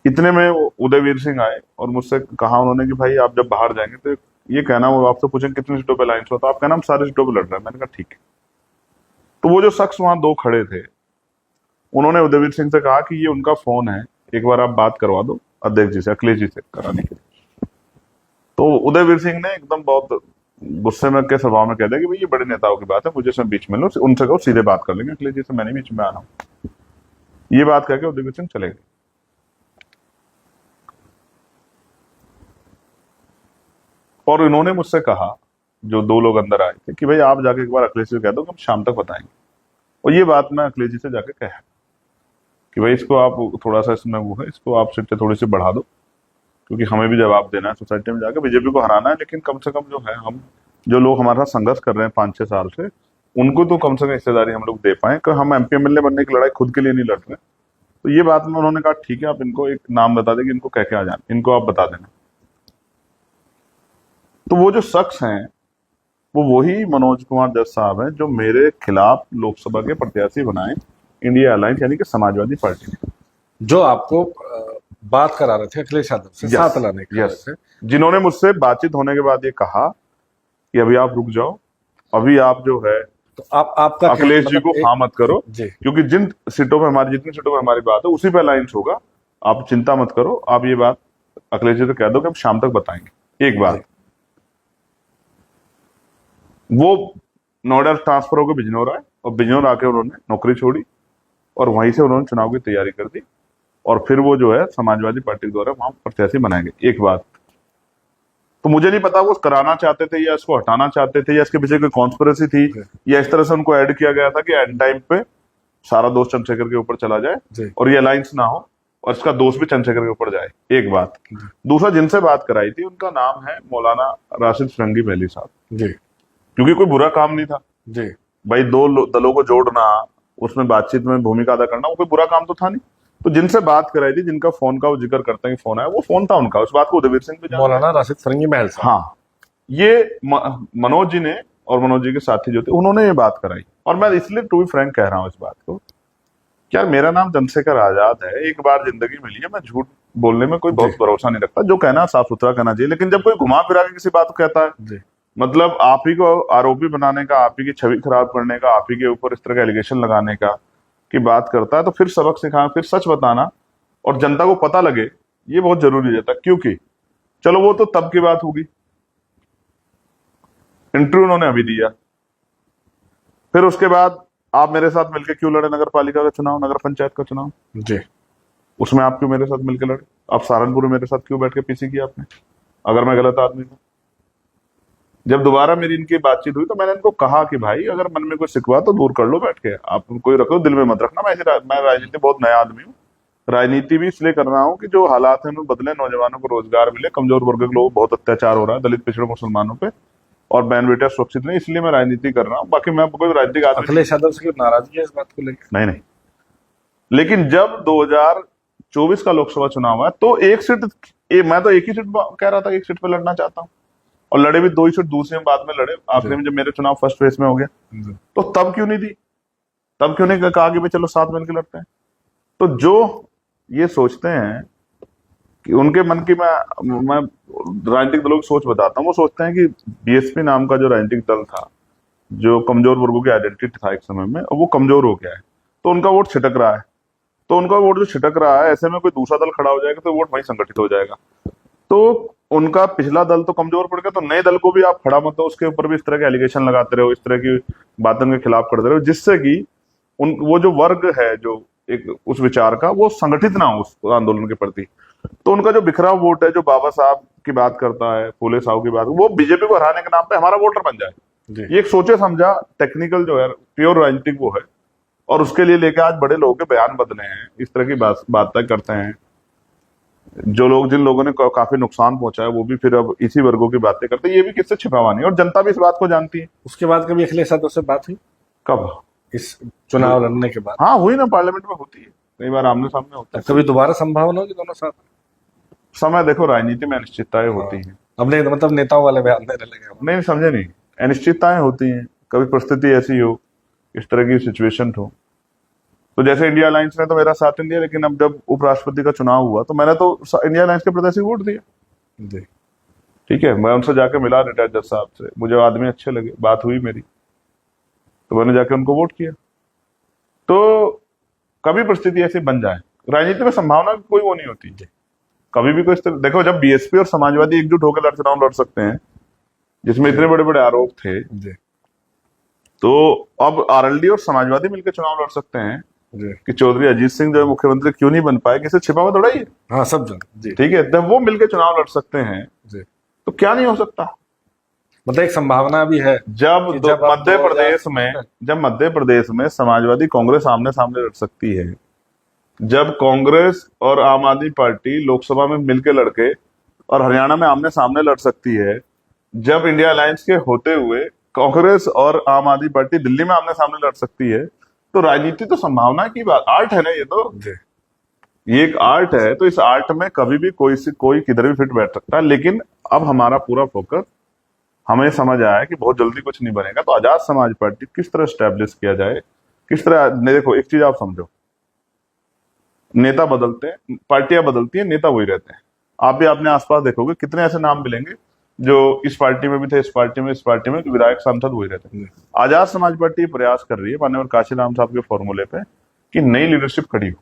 इतने में वो उदयवीर सिंह आए और मुझसे कहा उन्होंने कि भाई आप जब बाहर जाएंगे तो ये कहना, वो आपसे पूछेंगे कितनी सीटों पे अलायंस हुआ, तो आप कहना हम सारी सीटों पे लड़ रहे हैं। मैंने कहा ठीक है। तो वो जो शख्स वहां दो खड़े थे, उन्होंने उदयवीर सिंह से कहा कि ये उनका फोन है, एक बार आप बात करवा दो अध्यक्ष जी से, अखिलेश जी से कराने के लिए। तो उदयवीर सिंह ने एकदम बहुत गुस्से में के स्वभाव में कह दिया कि भाई ये बड़े नेताओं की बात है, मुझे इसमें बीच में लो, उनसे कहो सीधे बात कर लेंगे अखिलेश जी से, मैंने बीच में आना हूं। ये बात कहकर उदयवीर सिंह चले गए। और इन्होंने मुझसे कहा, जो दो लोग अंदर आए थे, कि भाई आप जाके एक बार अखिलेश जी को कह दो कि हम शाम तक बताएंगे। और ये बात मैं अखिलेश जी से जाके कहा कि भाई इसको आप थोड़ा सा, इसमें वो है, इसको आप सीटें थोड़ी सी बढ़ा दो, क्योंकि हमें भी जवाब देना है सोसाइटी में जाकर, बीजेपी को हराना है। लेकिन कम से कम जो है, हम जो लोग हमारे साथ संघर्ष कर रहे हैं 5-6 साल से, उनको तो कम से कम हिस्सेदारी हम लोग दे पाए कि हम एमपी एमएलए बनने की लड़ाई खुद के लिए नहीं लड़ रहे। तो ये बात में उन्होंने कहा ठीक है, आप इनको एक नाम बता दें कि इनको कह के आ जाना, इनको आप बता देना। तो वो जो शख्स हैं वो वही मनोज कुमार जज साहब हैं जो मेरे खिलाफ लोकसभा के प्रत्याशी बनाए इंडिया अलायंस यानी कि समाजवादी पार्टी ने, जो आपको बात करा रहे थे अखिलेश यादव से साथ लाने के यस, जिन्होंने मुझसे बातचीत होने के बाद ये कहा कि अभी आप रुक जाओ, अभी आप जो है तो आपका अखिलेश जी को हाँ मत करो, जी, क्योंकि जिन सीटों पे हमारी, जितनी सीटों पे हमारी बात है उसी पे अलायंस होगा, आप चिंता मत करो, आप ये बात अखिलेश जी से कह दो कि हम शाम तक बताएंगे। एक बात, वो नोएडा ट्रांसफर होकर बिजनौर आए, और बिजनौर आके उन्होंने नौकरी छोड़ी, और वहीं से उन्होंने चुनाव की तैयारी कर दी, और फिर वो जो है समाजवादी पार्टी द्वारा वहां प्रत्याशी बनाए गए। एक बात, तो मुझे नहीं पता वो कराना चाहते थे या इसको हटाना चाहते थे, या इसके पीछे कोई कॉन्स्पिरेसी थी, या इस तरह से उनको ऐड किया गया था कि एंड टाइम पे सारा दोष चंद्रशेखर के ऊपर चला जाए और ये अलायंस ना हो, और इसका दोष भी चंद्रशेखर के ऊपर जाए। एक बात। दूसरा, जिनसे बात कराई थी उनका नाम है मौलाना राशिद फिरंगी महली साहब जी, क्योंकि कोई बुरा काम नहीं था जी भाई, दो दलों को जोड़ना, उसमें बातचीत में भूमिका अदा करना, वो कोई बुरा काम तो था नहीं। तो जिनसे बात कराई थी, जिनका फोन का वो जिक्र करते हैं कि फोन आया, वो फोन था उनका, उस बात को उदयवीर सिंह भी जानते हैं। मौलाना राशिद फिरंगी महल साहब। हाँ, ये मनोज जी ने और मनोज जी के साथी जो थे उन्होंने ये बात कराई। और मैं इसलिए टू बी फ्रैंक कह रहा हूं इस बात को, क्या मेरा नाम चंद्रशेखर आजाद है, एक बार जिंदगी मिली है, मैं झूठ बोलने में कोई बहुत भरोसा नहीं रखता, जो कहना साफ सुथरा कहना चाहिए। लेकिन जब कोई घुमा फिरा के किसी बात को कहता है, मतलब आप ही को आरोपी बनाने का, आप ही की छवि खराब करने का, आप ही के ऊपर इस तरह का एलिगेशन लगाने का की बात करता है, तो फिर सबक सिखाना, फिर सच बताना और जनता को पता लगे, ये बहुत जरूरी रहता है। क्योंकि चलो वो तो तब की बात होगी, इंटरव्यू उन्होंने अभी दिया, फिर उसके बाद आप मेरे साथ मिलकर क्यों लड़े नगर पालिका का चुनाव, नगर पंचायत का चुनाव जी, उसमें आप क्यों मेरे साथ मिलकर लड़े? आप सहारनपुर में मेरे साथ क्यों बैठ के पीसी किया आपने, अगर मैं गलत आदमी था? जब दोबारा मेरी इनकी बातचीत हुई तो मैंने इनको कहा कि भाई अगर मन में कोई शिकवा तो दूर कर लो बैठ के, आप कोई रखो दिल में मत रखना। मैं राजनीति बहुत नया आदमी हूँ, राजनीति भी इसलिए कर रहा हूँ कि जो हालात हैं उन्हें बदले, नौजवानों को रोजगार मिले, कमजोर वर्ग के लोग बहुत अत्याचार हो रहा है, दलित पिछड़े मुसलमानों पे, और बहन बेटा सुरक्षित नहीं, इसलिए मैं राजनीति कर रहा हूँ। बाकी मैं कोई राजनीतिक आदमी अखिलेश यादव से नाराजगी है इस बात को लेकर? नहीं। लेकिन जब 2024 का लोकसभा चुनाव है तो एक सीट, मैं तो एक ही सीट कह रहा था, एक सीट पे लड़ना चाहता हूँ, और लड़े भी 2 ही सीट, दूसरे में बाद में लड़े, आखिरी में जब मेरे चुनाव फर्स्ट फेज में हो गया, तो तब क्यों नहीं दी, तब क्यों नहीं कहा कि भाई चलो साथ मिलकर लड़ते हैं? तो जो ये सोचते हैं कि उनके मन की, मैं राजनीतिक दलों की सोच बताता हूँ, वो सोचते हैं कि बीएसपी नाम का जो राजनीतिक दल था, जो कमजोर वर्गों की आइडेंटिटी था एक समय में, वो कमजोर हो गया है, तो उनका वोट छिटक रहा है। तो उनका वोट जो छिटक रहा है, ऐसे में कोई दूसरा दल खड़ा हो जाएगा तो वोट वहीं संगठित हो जाएगा। तो उनका पिछला दल तो कमजोर पड़ गया, तो नए दल को भी आप खड़ा मत हो, उसके ऊपर भी इस तरह के एलिगेशन लगाते रहो, इस तरह की बातों के खिलाफ करते रहो, जिससे कि वो जो वर्ग है जो एक उस विचार का, वो संगठित ना हो उस आंदोलन के प्रति। तो उनका जो बिखरा वोट है, जो बाबा साहब की बात करता है, फूले साहब की बात, वो बीजेपी को हराने के नाम पे हमारा वोटर बन जाए, ये एक सोचे समझा टेक्निकल जो है प्योर राजनीतिक वो है। और उसके लिए लेके आज बड़े लोगों के बयान बदले हैं, इस तरह की बातें करते हैं। जो लोग जिन लोगों ने काफी नुकसान पहुंचाया वो भी फिर अब इसी वर्गों की बातें करते हैं। ये भी किससे छिपावा नहीं, और जनता भी इस बात को जानती है। उसके बाद कभी अखिलेश यादव से बात हुई कब? इस चुनाव लड़ने के बाद? हाँ हुई ना, पार्लियामेंट में होती है, कई बार आमने सामने होता है। कभी दोबारा संभावना होगी दोनों साथ? समय देखो, राजनीति में अनिश्चितताएं होती हैं। अब नहीं मतलब नेताओं वाले बयान देने लगे हो। नहीं समझे नहीं, अनिश्चितताएं होती हैं, कभी परिस्थिति ऐसी हो, इस तरह की सिचुएशन हो। तो जैसे इंडिया अलायंस ने तो मेरा साथ नहीं दिया, लेकिन अब जब उपराष्ट्रपति का चुनाव हुआ तो मैंने तो इंडिया अलायंस के प्रत्याशी को वोट दिया। जी। ठीक है, मैं उनसे जाके मिला रिटायर्ड जज साहब से, मुझे आदमी अच्छे लगे, बात हुई मेरी, तो मैंने जाके उनको वोट किया। तो कभी परिस्थिति ऐसी बन जाए, राजनीति में संभावना की कोई वो नहीं होती है। कभी भी कोई देखो, जब बीएसपी और समाजवादी एकजुट होकर चुनाव लड़ सकते हैं, जिसमें इतने बड़े बड़े आरोप थे, जी। तो अब आरएलडी और समाजवादी मिलकर चुनाव लड़ सकते हैं जी। कि चौधरी अजीत सिंह जो है मुख्यमंत्री क्यों नहीं बन पाए, किसी छिपा हुआ थोड़ा ही है। हाँ सब जन। जी। ठीक है, जब वो मिलकर चुनाव लड़ सकते हैं जी। तो क्या नहीं हो सकता। मतलब एक संभावना भी है जब कि जब आप मध्य प्रदेश में समाजवादी कांग्रेस आमने सामने लड़ सकती है, जब कांग्रेस और आम आदमी पार्टी लोकसभा में मिलकर लड़के और हरियाणा में आमने सामने लड़ सकती है, जब इंडिया अलायंस के होते हुए कांग्रेस और आम आदमी पार्टी दिल्ली में आमने सामने लड़ सकती है, तो राजनीति तो संभावना की बात, आर्ट है ना ये तो। ये एक आर्ट है, तो इस आर्ट में कभी भी कोई किधर भी फिट बैठ सकता है। लेकिन अब हमारा पूरा फोकस, हमें समझ आया कि बहुत जल्दी कुछ नहीं बनेगा, तो आजाद समाज पार्टी किस तरह स्टैब्लिश किया जाए, किस तरह। देखो एक चीज आप समझो, नेता बदलते हैं, पार्टियां बदलती हैं, नेता वही रहते हैं। आप भी अपने आसपास देखोगे कितने ऐसे नाम मिलेंगे जो इस पार्टी में भी थे, इस पार्टी में विधायक सांसद वही रहते हैं। आजाद समाज पार्टी प्रयास कर रही है माननीय काशीराम साहब के फॉर्मूले पे कि नई लीडरशिप खड़ी हो,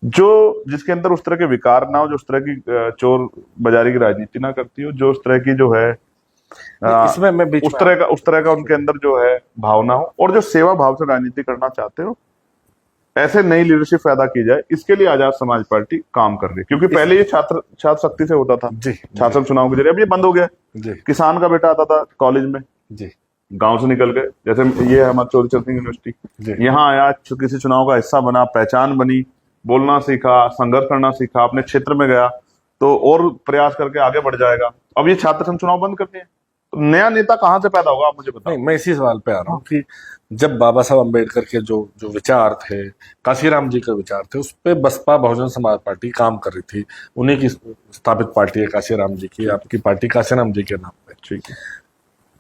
जो जिसके अंदर उस तरह के विकार ना हो, जो उस तरह की चोर बाजारी की राजनीति ना करती हो, जो उस तरह की जो है इसमें मैं उस तरह का उनके अंदर जो है भावना हो, और जो सेवा भाव से राजनीति करना चाहते हो, ऐसे नई लीडरशिप पैदा की जाए। इसके लिए आजाद समाज पार्टी काम कर रही है, क्योंकि पहले ये छात्र शक्ति से होता था। जी। छात्र चुनाव के जरिए, अब ये बंद हो गया। जी। किसान का बेटा आता था कॉलेज में, जी। गांव से निकल गए, जैसे ये है हमारा चौधरी चरण सिंह यूनिवर्सिटी, यहाँ आया, किसी चुनाव का हिस्सा बना, पहचान बनी, बोलना सीखा, संघर्ष करना सीखा, अपने क्षेत्र में गया तो और प्रयास करके आगे बढ़ जाएगा। अब ये छात्र संघ चुनाव बंद कर दिए, तो नया नेता कहाँ से पैदा होगा, आप मुझे बताओ। नहीं, मैं इसी सवाल पे आ रहा हूँ कि जब बाबा साहब अम्बेडकर के जो जो विचार थे, काशीराम जी के विचार थे, उस पे बसपा बहुजन समाज पार्टी काम कर रही थी। उन्हीं की स्थापित पार्टी है काशीराम जी की, आपकी पार्टी काशीराम जी के नाम पे। ठीक है,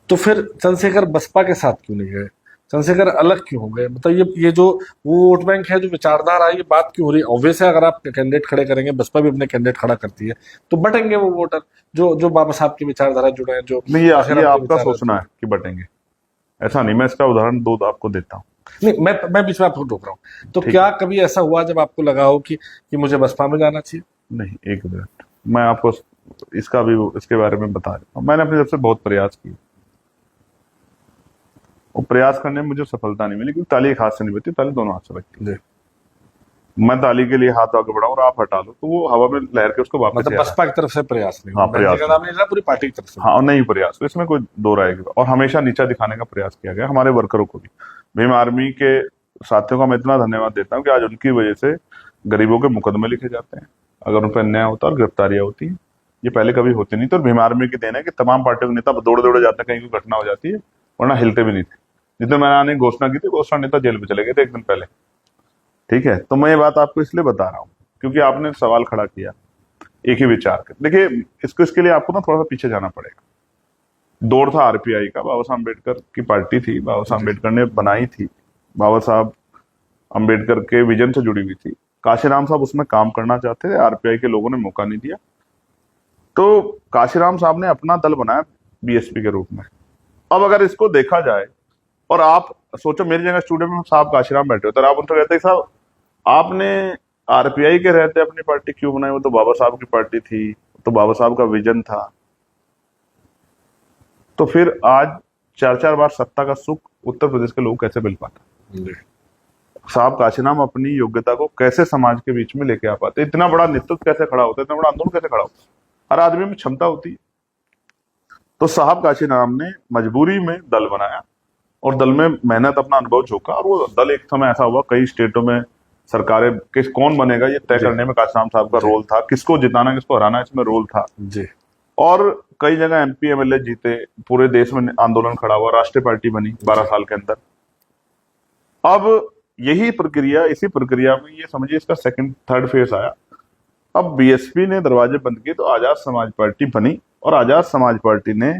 तो फिर चंद्रशेखर बसपा के साथ क्यों नहीं गए? चंद्रशेखर अलग क्यों हो गए? मतलब ये जो वो वोट बैंक है, जो विचारधारा है, ये बात क्यों हो रही है? ऑब्वियस है, अगर आप कैंडिडेट खड़े करेंगे, बसपा भी अपने कैंडिडेट खड़ा करती है, तो बटेंगे वो वोटर जो बाबा साहब की विचारधारा जुड़े हैं, जो नहीं ये आपका सोचना है कि बटेंगे, ऐसा नहीं। मैं इसका उदाहरण दो आपको देता हूँ। नहीं, मैं बीच में आपको रोक रहा हूँ। तो क्या कभी ऐसा हुआ जब आपको लगा हो कि मुझे बसपा में जाना चाहिए? नहीं, एक मिनट, मैं आपको इसका भी इसके बारे में बता देता हूँ। मैंने अपनी तरफ से बहुत प्रयास किए, और प्रयास करने में मुझे सफलता नहीं मिली, क्योंकि ताली एक हाथ से नहीं बजती, ताली दोनों हाथ से बजती है। मैं ताली के लिए हाथ आगे बढ़ाऊं और आप हटा लो, तो वो हवा में लहर के उसको वापस मतलब बसपा की तरफ से प्रयास नहीं? हाँ, प्रयास नहीं, पूरी पार्टी की तरफ से। हाँ, नहीं प्रयास, इसमें कोई दो राय की। और हमेशा नीचा दिखाने का प्रयास किया गया हमारे वर्करों को भी। भीम आर्मी के साथियों का मैं इतना धन्यवाद देता हूँ कि आज उनकी वजह से गरीबों के मुकदमे लिखे जाते हैं, अगर उन पर अन्याय होता है और गिरफ्तारियां होती हैं, ये पहले कभी होती नहीं थी। और भीम आर्मी की देन है कि तमाम पार्टियों के नेता दौड़े जाते हैं, कहीं कोई घटना हो जाती है, वरना हिलते भी नहीं थे। जितने मैंने घोषणा की थी, घोषणा नेता जेल में चले गए थे एक दिन पहले। ठीक है, तो मैं ये बात आपको इसलिए बता रहा हूँ क्योंकि आपने सवाल खड़ा किया एक ही विचार कर। देखिए, इसके लिए आपको ना थोड़ा सा पीछे जाना पड़ेगा। दौड़ था आरपीआई का, बाबा साहब अम्बेडकर की पार्टी थी, बाबा साहब अम्बेडकर ने बनाई थी, बाबा साहब अम्बेडकर के विजन से जुड़ी हुई थी। काशीराम साहब उसमें काम करना चाहते थे, आरपीआई के लोगों ने मौका नहीं दिया, तो काशीराम साहब ने अपना दल बनाया बीएसपी के रूप में। अब अगर इसको देखा जाए, और आप सोचो मेरी जगह स्टूडियो में साहब काशीराम बैठे होते, आप उनसे कहते साहब आपने आरपीआई के रहते अपनी पार्टी क्यों बनाई, वो तो बाबा साहब की पार्टी थी, तो बाबा साहब का विजन था। तो फिर आज 4-4 बार सत्ता का सुख उत्तर प्रदेश के लोग कैसे मिल पाता? साहब काशीराम अपनी योग्यता को कैसे समाज के बीच में लेके आ पाते? इतना बड़ा नेतृत्व कैसे खड़ा होता है, इतना बड़ा आंदोलन कैसे खड़ा होता है? हर आदमी में क्षमता होती है। तो साहब काशीराम ने मजबूरी में दल बनाया, और दल में मेहनत, अपना अनुभव झोंका, और वो दल एक समय ऐसा हुआ कई स्टेटों में सरकारें किस कौन बनेगा ये तय जी। करने में काशीराम साहब का जी। रोल था, किसको जिताना किसको हराना इसमें रोल था। जी और कई जगह एमपी एमएलए जीते, पूरे देश में आंदोलन खड़ा हुआ, राष्ट्रीय पार्टी बनी 12 साल के अंदर। अब यही प्रक्रिया, इसी प्रक्रिया में ये समझिए इसका सेकंड थर्ड फेज आया। अब बीएसपी ने दरवाजे बंद किए तो आजाद समाज पार्टी बनी, और आजाद समाज पार्टी ने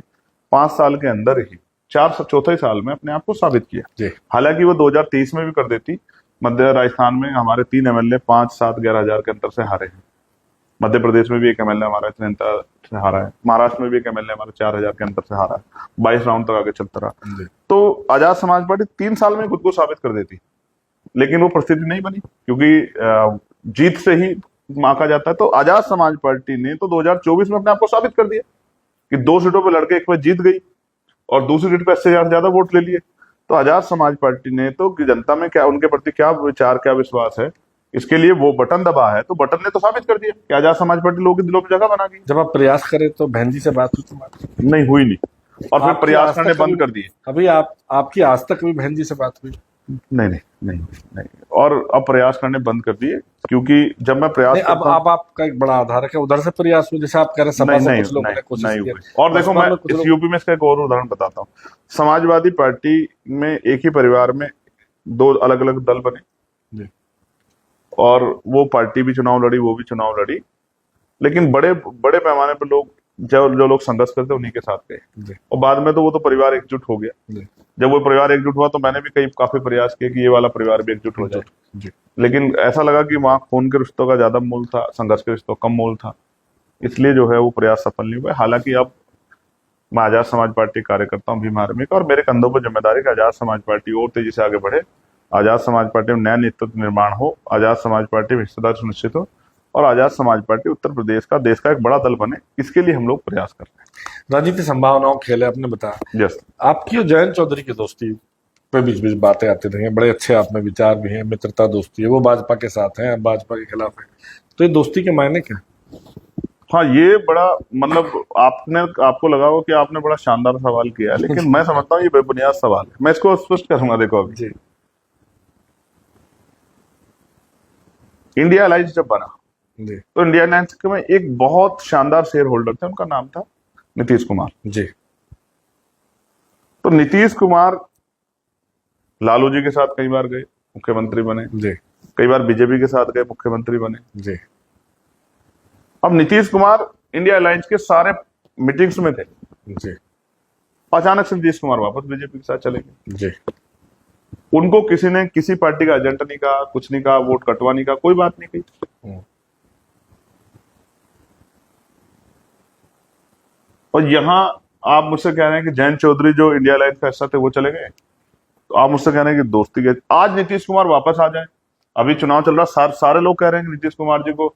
5 साल के अंदर ही चौथे साल में अपने आप को साबित किया। जी हालांकि वो 2023 में भी कर देती। मध्य राजस्थान में हमारे 3 एमएलए 5, 7, 11 हजार के अंतर से हारे हैं। मध्य प्रदेश में भी एक एमएलए हमारा इतने अंतर से हारा है। महाराष्ट्र में भी एक एमएलए हमारा 4,000 के अंतर से हारा है। 22 राउंड तक आगे चलता रहा। जी तो आजाद समाज पार्टी 3 साल में खुद को साबित कर देती, लेकिन वो परिस्थिति नहीं बनी, क्योंकि जीत से ही माका जाता है। तो आजाद समाज पार्टी ने तो 2024 में अपने आप को साबित कर दिया कि 2 सीटों पर लड़के एक में जीत गई और दूसरी सीट पर 80,000 से ज्यादा वोट ले लिए। तो आजाद समाज पार्टी ने तो कि जनता में क्या, उनके प्रति क्या विचार, क्या विश्वास है, इसके लिए वो बटन दबा है, तो बटन ने तो साबित कर दिया कि आजाद समाज पार्टी लोगों के दिलों में जगह बना गई। जब आप प्रयास करें तो बहन जी से बात हुई तो नहीं हुई नहीं, और फिर आपकी प्रयास आज करने तक बंद कभी- कर दिए। अभी आपकी आज तक भी बहन जी से बात हुई? नहीं नहीं नहीं नहीं, और अब प्रयास करने बंद कर दिए, क्योंकि जब मैं प्रयास नहीं, करता हूं- अब आपका एक बड़ा आधार है कि उधर से प्रयास हुआ, जैसे आप कह रहे हैं सपा नहीं से नहीं कुछ लोगों ने नहीं, कोशिश नहीं की। हुई। और देखो, बसपा मैं में कुछ इस लोग- यूपी में इसका एक और उदाहरण बताता हूँ। समाजवादी पार्टी में एक ही परिवार में 2 अलग अलग दल बने, जी और वो पार्टी भी चुनाव लड़ी, वो भी चुनाव लड़ी, लेकिन बड़े बड़े पैमाने पर लोग जो लोग संघर्ष करते उन्हीं के साथ गए। जी और बाद में तो वो तो परिवार एकजुट हो गया। जी जब वो परिवार एकजुट हुआ तो मैंने भी काफी प्रयास किए कि ये वाला परिवार भी एकजुट हो जाए, जी लेकिन ऐसा लगा कि वहां खून के रिश्तों का ज्यादा मोल था, संघर्ष के रिश्तों का कम मोल था, इसलिए जो है वो प्रयास सफल नहीं हुए। हालांकि अब मैं आजाद समाज पार्टी कार्यकर्ता हूँ, भीम आर्मी का, और मेरे कंधों पर जिम्मेदारी कि आजाद समाज पार्टी और तेजी से आगे बढ़े, आजाद समाज पार्टी में नया नेतृत्व निर्माण हो, आजाद समाज पार्टी में हिस्सेदार सुनिश्चित हो, और आजाद समाज पार्टी उत्तर प्रदेश का, देश का एक बड़ा दल बने। इसके लिए हम लोग प्रयास कर रहे राजनीति संभावनाओं खेल है, आपने बताया। हैं। यस, आपकी और जयंत चौधरी की दोस्ती पे बीच बीच बातें आती रही हैं, बड़े अच्छे आप में विचार भी हैं, मित्रता दोस्ती है, वो भाजपा के साथ हैं, आप भाजपा के खिलाफ हैं, तो ये दोस्ती के मायने क्या? हाँ, ये बड़ा मतलब आपको लगा हो कि आपने बड़ा शानदार सवाल किया है, लेकिन मैं समझता हूँ ये बेबुनियाद सवाल है। मैं इसको स्पष्ट करूंगा। देखो, अभी जी इंडिया अलायंस जब बना जी तो इंडिया अलायंस में एक बहुत शानदार शेयर होल्डर थे, उनका नाम था नीतीश कुमार। जी तो नीतीश कुमार लालू जी के साथ कई बार गए, मुख्यमंत्री बने, जी कई बार बीजेपी के साथ गए, मुख्यमंत्री बने। जी अब नीतीश कुमार इंडिया अलायंस के सारे मीटिंग्स में थे, जी अचानक से नीतीश कुमार वापस बीजेपी के साथ चले गए। जी उनको किसी ने किसी पार्टी का एजेंट नहीं कहा, कुछ नहीं कहा, वोट कटवा नहीं कहा, कोई बात नहीं कही। हम्म, और यहाँ आप मुझसे कह रहे हैं कि जयंत चौधरी जो इंडिया अलायंस का हिस्सा थे वो चले गए, तो आप मुझसे कह रहे हैं कि दोस्ती के आज नीतीश कुमार वापस आ जाए। अभी चुनाव चल रहा, सारे लोग कह रहे हैं कि नीतीश कुमार जी को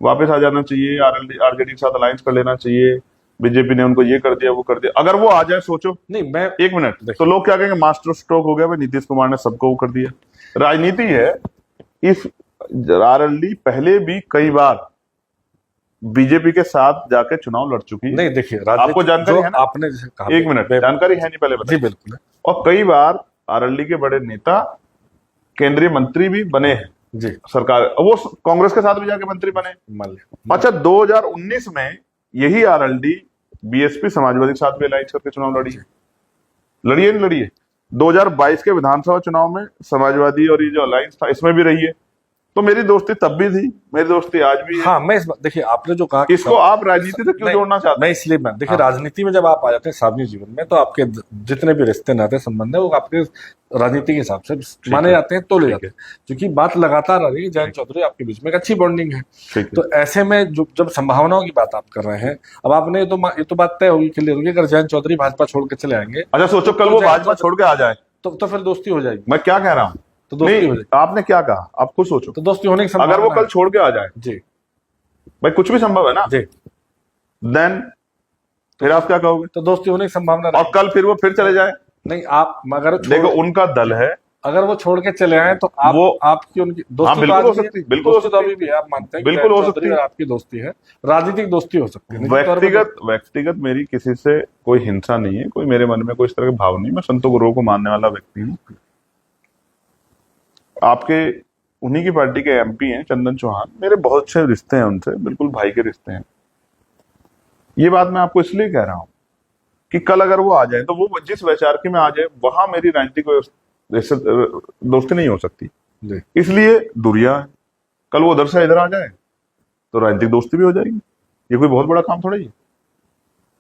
वापस आ जाना चाहिए, आरजेडी के साथ अलायंस कर लेना चाहिए, बीजेपी ने उनको ये कर दिया, वो कर दिया। अगर वो आ जाए, सोचो, नहीं मैं एक मिनट, देखिए। तो लोग क्या कहेंगे, मास्टर स्ट्रोक हो गया भाई, नीतीश कुमार ने सबको वो कर दिया। राजनीति है। इस आरएलडी पहले भी कई बार बीजेपी के साथ जाके चुनाव लड़ चुकी है। नहीं, देखिए आपको जानकारी जो है ना? आपने जैसे कहा, एक मिनट, जानकारी है नहीं, पहले जी बताइए। बिल्कुल है। और कई बार आरएलडी के बड़े नेता केंद्रीय मंत्री भी बने हैं जी सरकार, वो कांग्रेस के साथ भी जाके मंत्री बने। मान लिया। अच्छा, 2019 में यही आरएलडी बीएसपी समाजवादी के साथ भी अलायंस करके चुनाव लड़ी है नहीं लड़ी है। 2022 के विधानसभा चुनाव में समाजवादी और ये जो अलायंस था इसमें भी रही है। तो मेरी दोस्ती तब भी थी, मेरी दोस्ती आज भी है। हाँ, मैं देखिए आपने जो कहा कि इसको आप राजनीति से क्यों नहीं, जोड़ना चाहते मैं हैं? इसलिए मैं देखिए हाँ। राजनीति में जब आप आ जाते हैं सार्वजनिक जीवन में, तो आपके जितने भी रिश्ते नाते संबंध है वो आपके राजनीति के हिसाब से माने जाते हैं, तो ले जाते हैं। क्योंकि बात लगातार आ रही है, जयंत चौधरी आपके बीच में एक अच्छी बॉन्डिंग है। ठीक है। तो ऐसे में जब संभावनाओं की बात आप कर रहे हैं, अब आपने ये तो बात तय होगी, क्लियर होगी, अगर जयंत चौधरी भाजपा छोड़ के चले आएंगे अच्छा, सोचो कल वो भाजपा छोड़ के आ जाए, तो फिर दोस्ती हो जाएगी। मैं क्या कह रहा हूँ? तो दोस्ती हो नहीं, जाएगी। आपने क्या कहा, आप खुद सोचो। तो दोस्ती होने की अगर वो संभावना कल छोड़ के आ जाए, जी भाई कुछ भी संभव है ना, जी देन फिर आप क्या कहोगे? तो दोस्ती होने की संभावना और कल फिर वो फिर चले जाए, नहीं। आप अगर देखो उनका दल है, अगर वो छोड़ के चले आए तो आप वो आपकी उनकी दोस्ती हाँ, बिल्कुल तो हो आज भी है। सकती है, बिल्कुल हो दोस्ती तो सकती है। अभी भी है, आप मानते हैं कि बिल्कुल हो जयंत सकती चौधरी है। और आपकी दोस्ती है, राजनीतिक दोस्ती हो सकती है। निश्चित तौर पे व्यक्तिगत मेरी किसी से कोई हिंसा नहीं है, कोई मेरे मन में कोई इस तरह के भाव नहीं। मैं संतों गुरुओं को मानने वाला व्यक्ति हूँ। आपके उन्हीं की पार्टी के एमपी हैं चंदन चौहान, मेरे बहुत अच्छे रिश्ते हैं उनसे, बिल्कुल भाई के रिश्ते हैं। ये बात मैं आपको इसलिए कह रहा हूं कि कल अगर वो आ जाए तो वो जिस वैचारिक में आ जाए वहां मेरी राजनीतिक दोस्ती नहीं हो सकती, जी इसलिए दूरियां है। कल वो उधर से इधर आ जाए तो राजनीतिक दोस्ती भी हो जाएगी। ये कोई बहुत बड़ा काम थोड़ा ही है,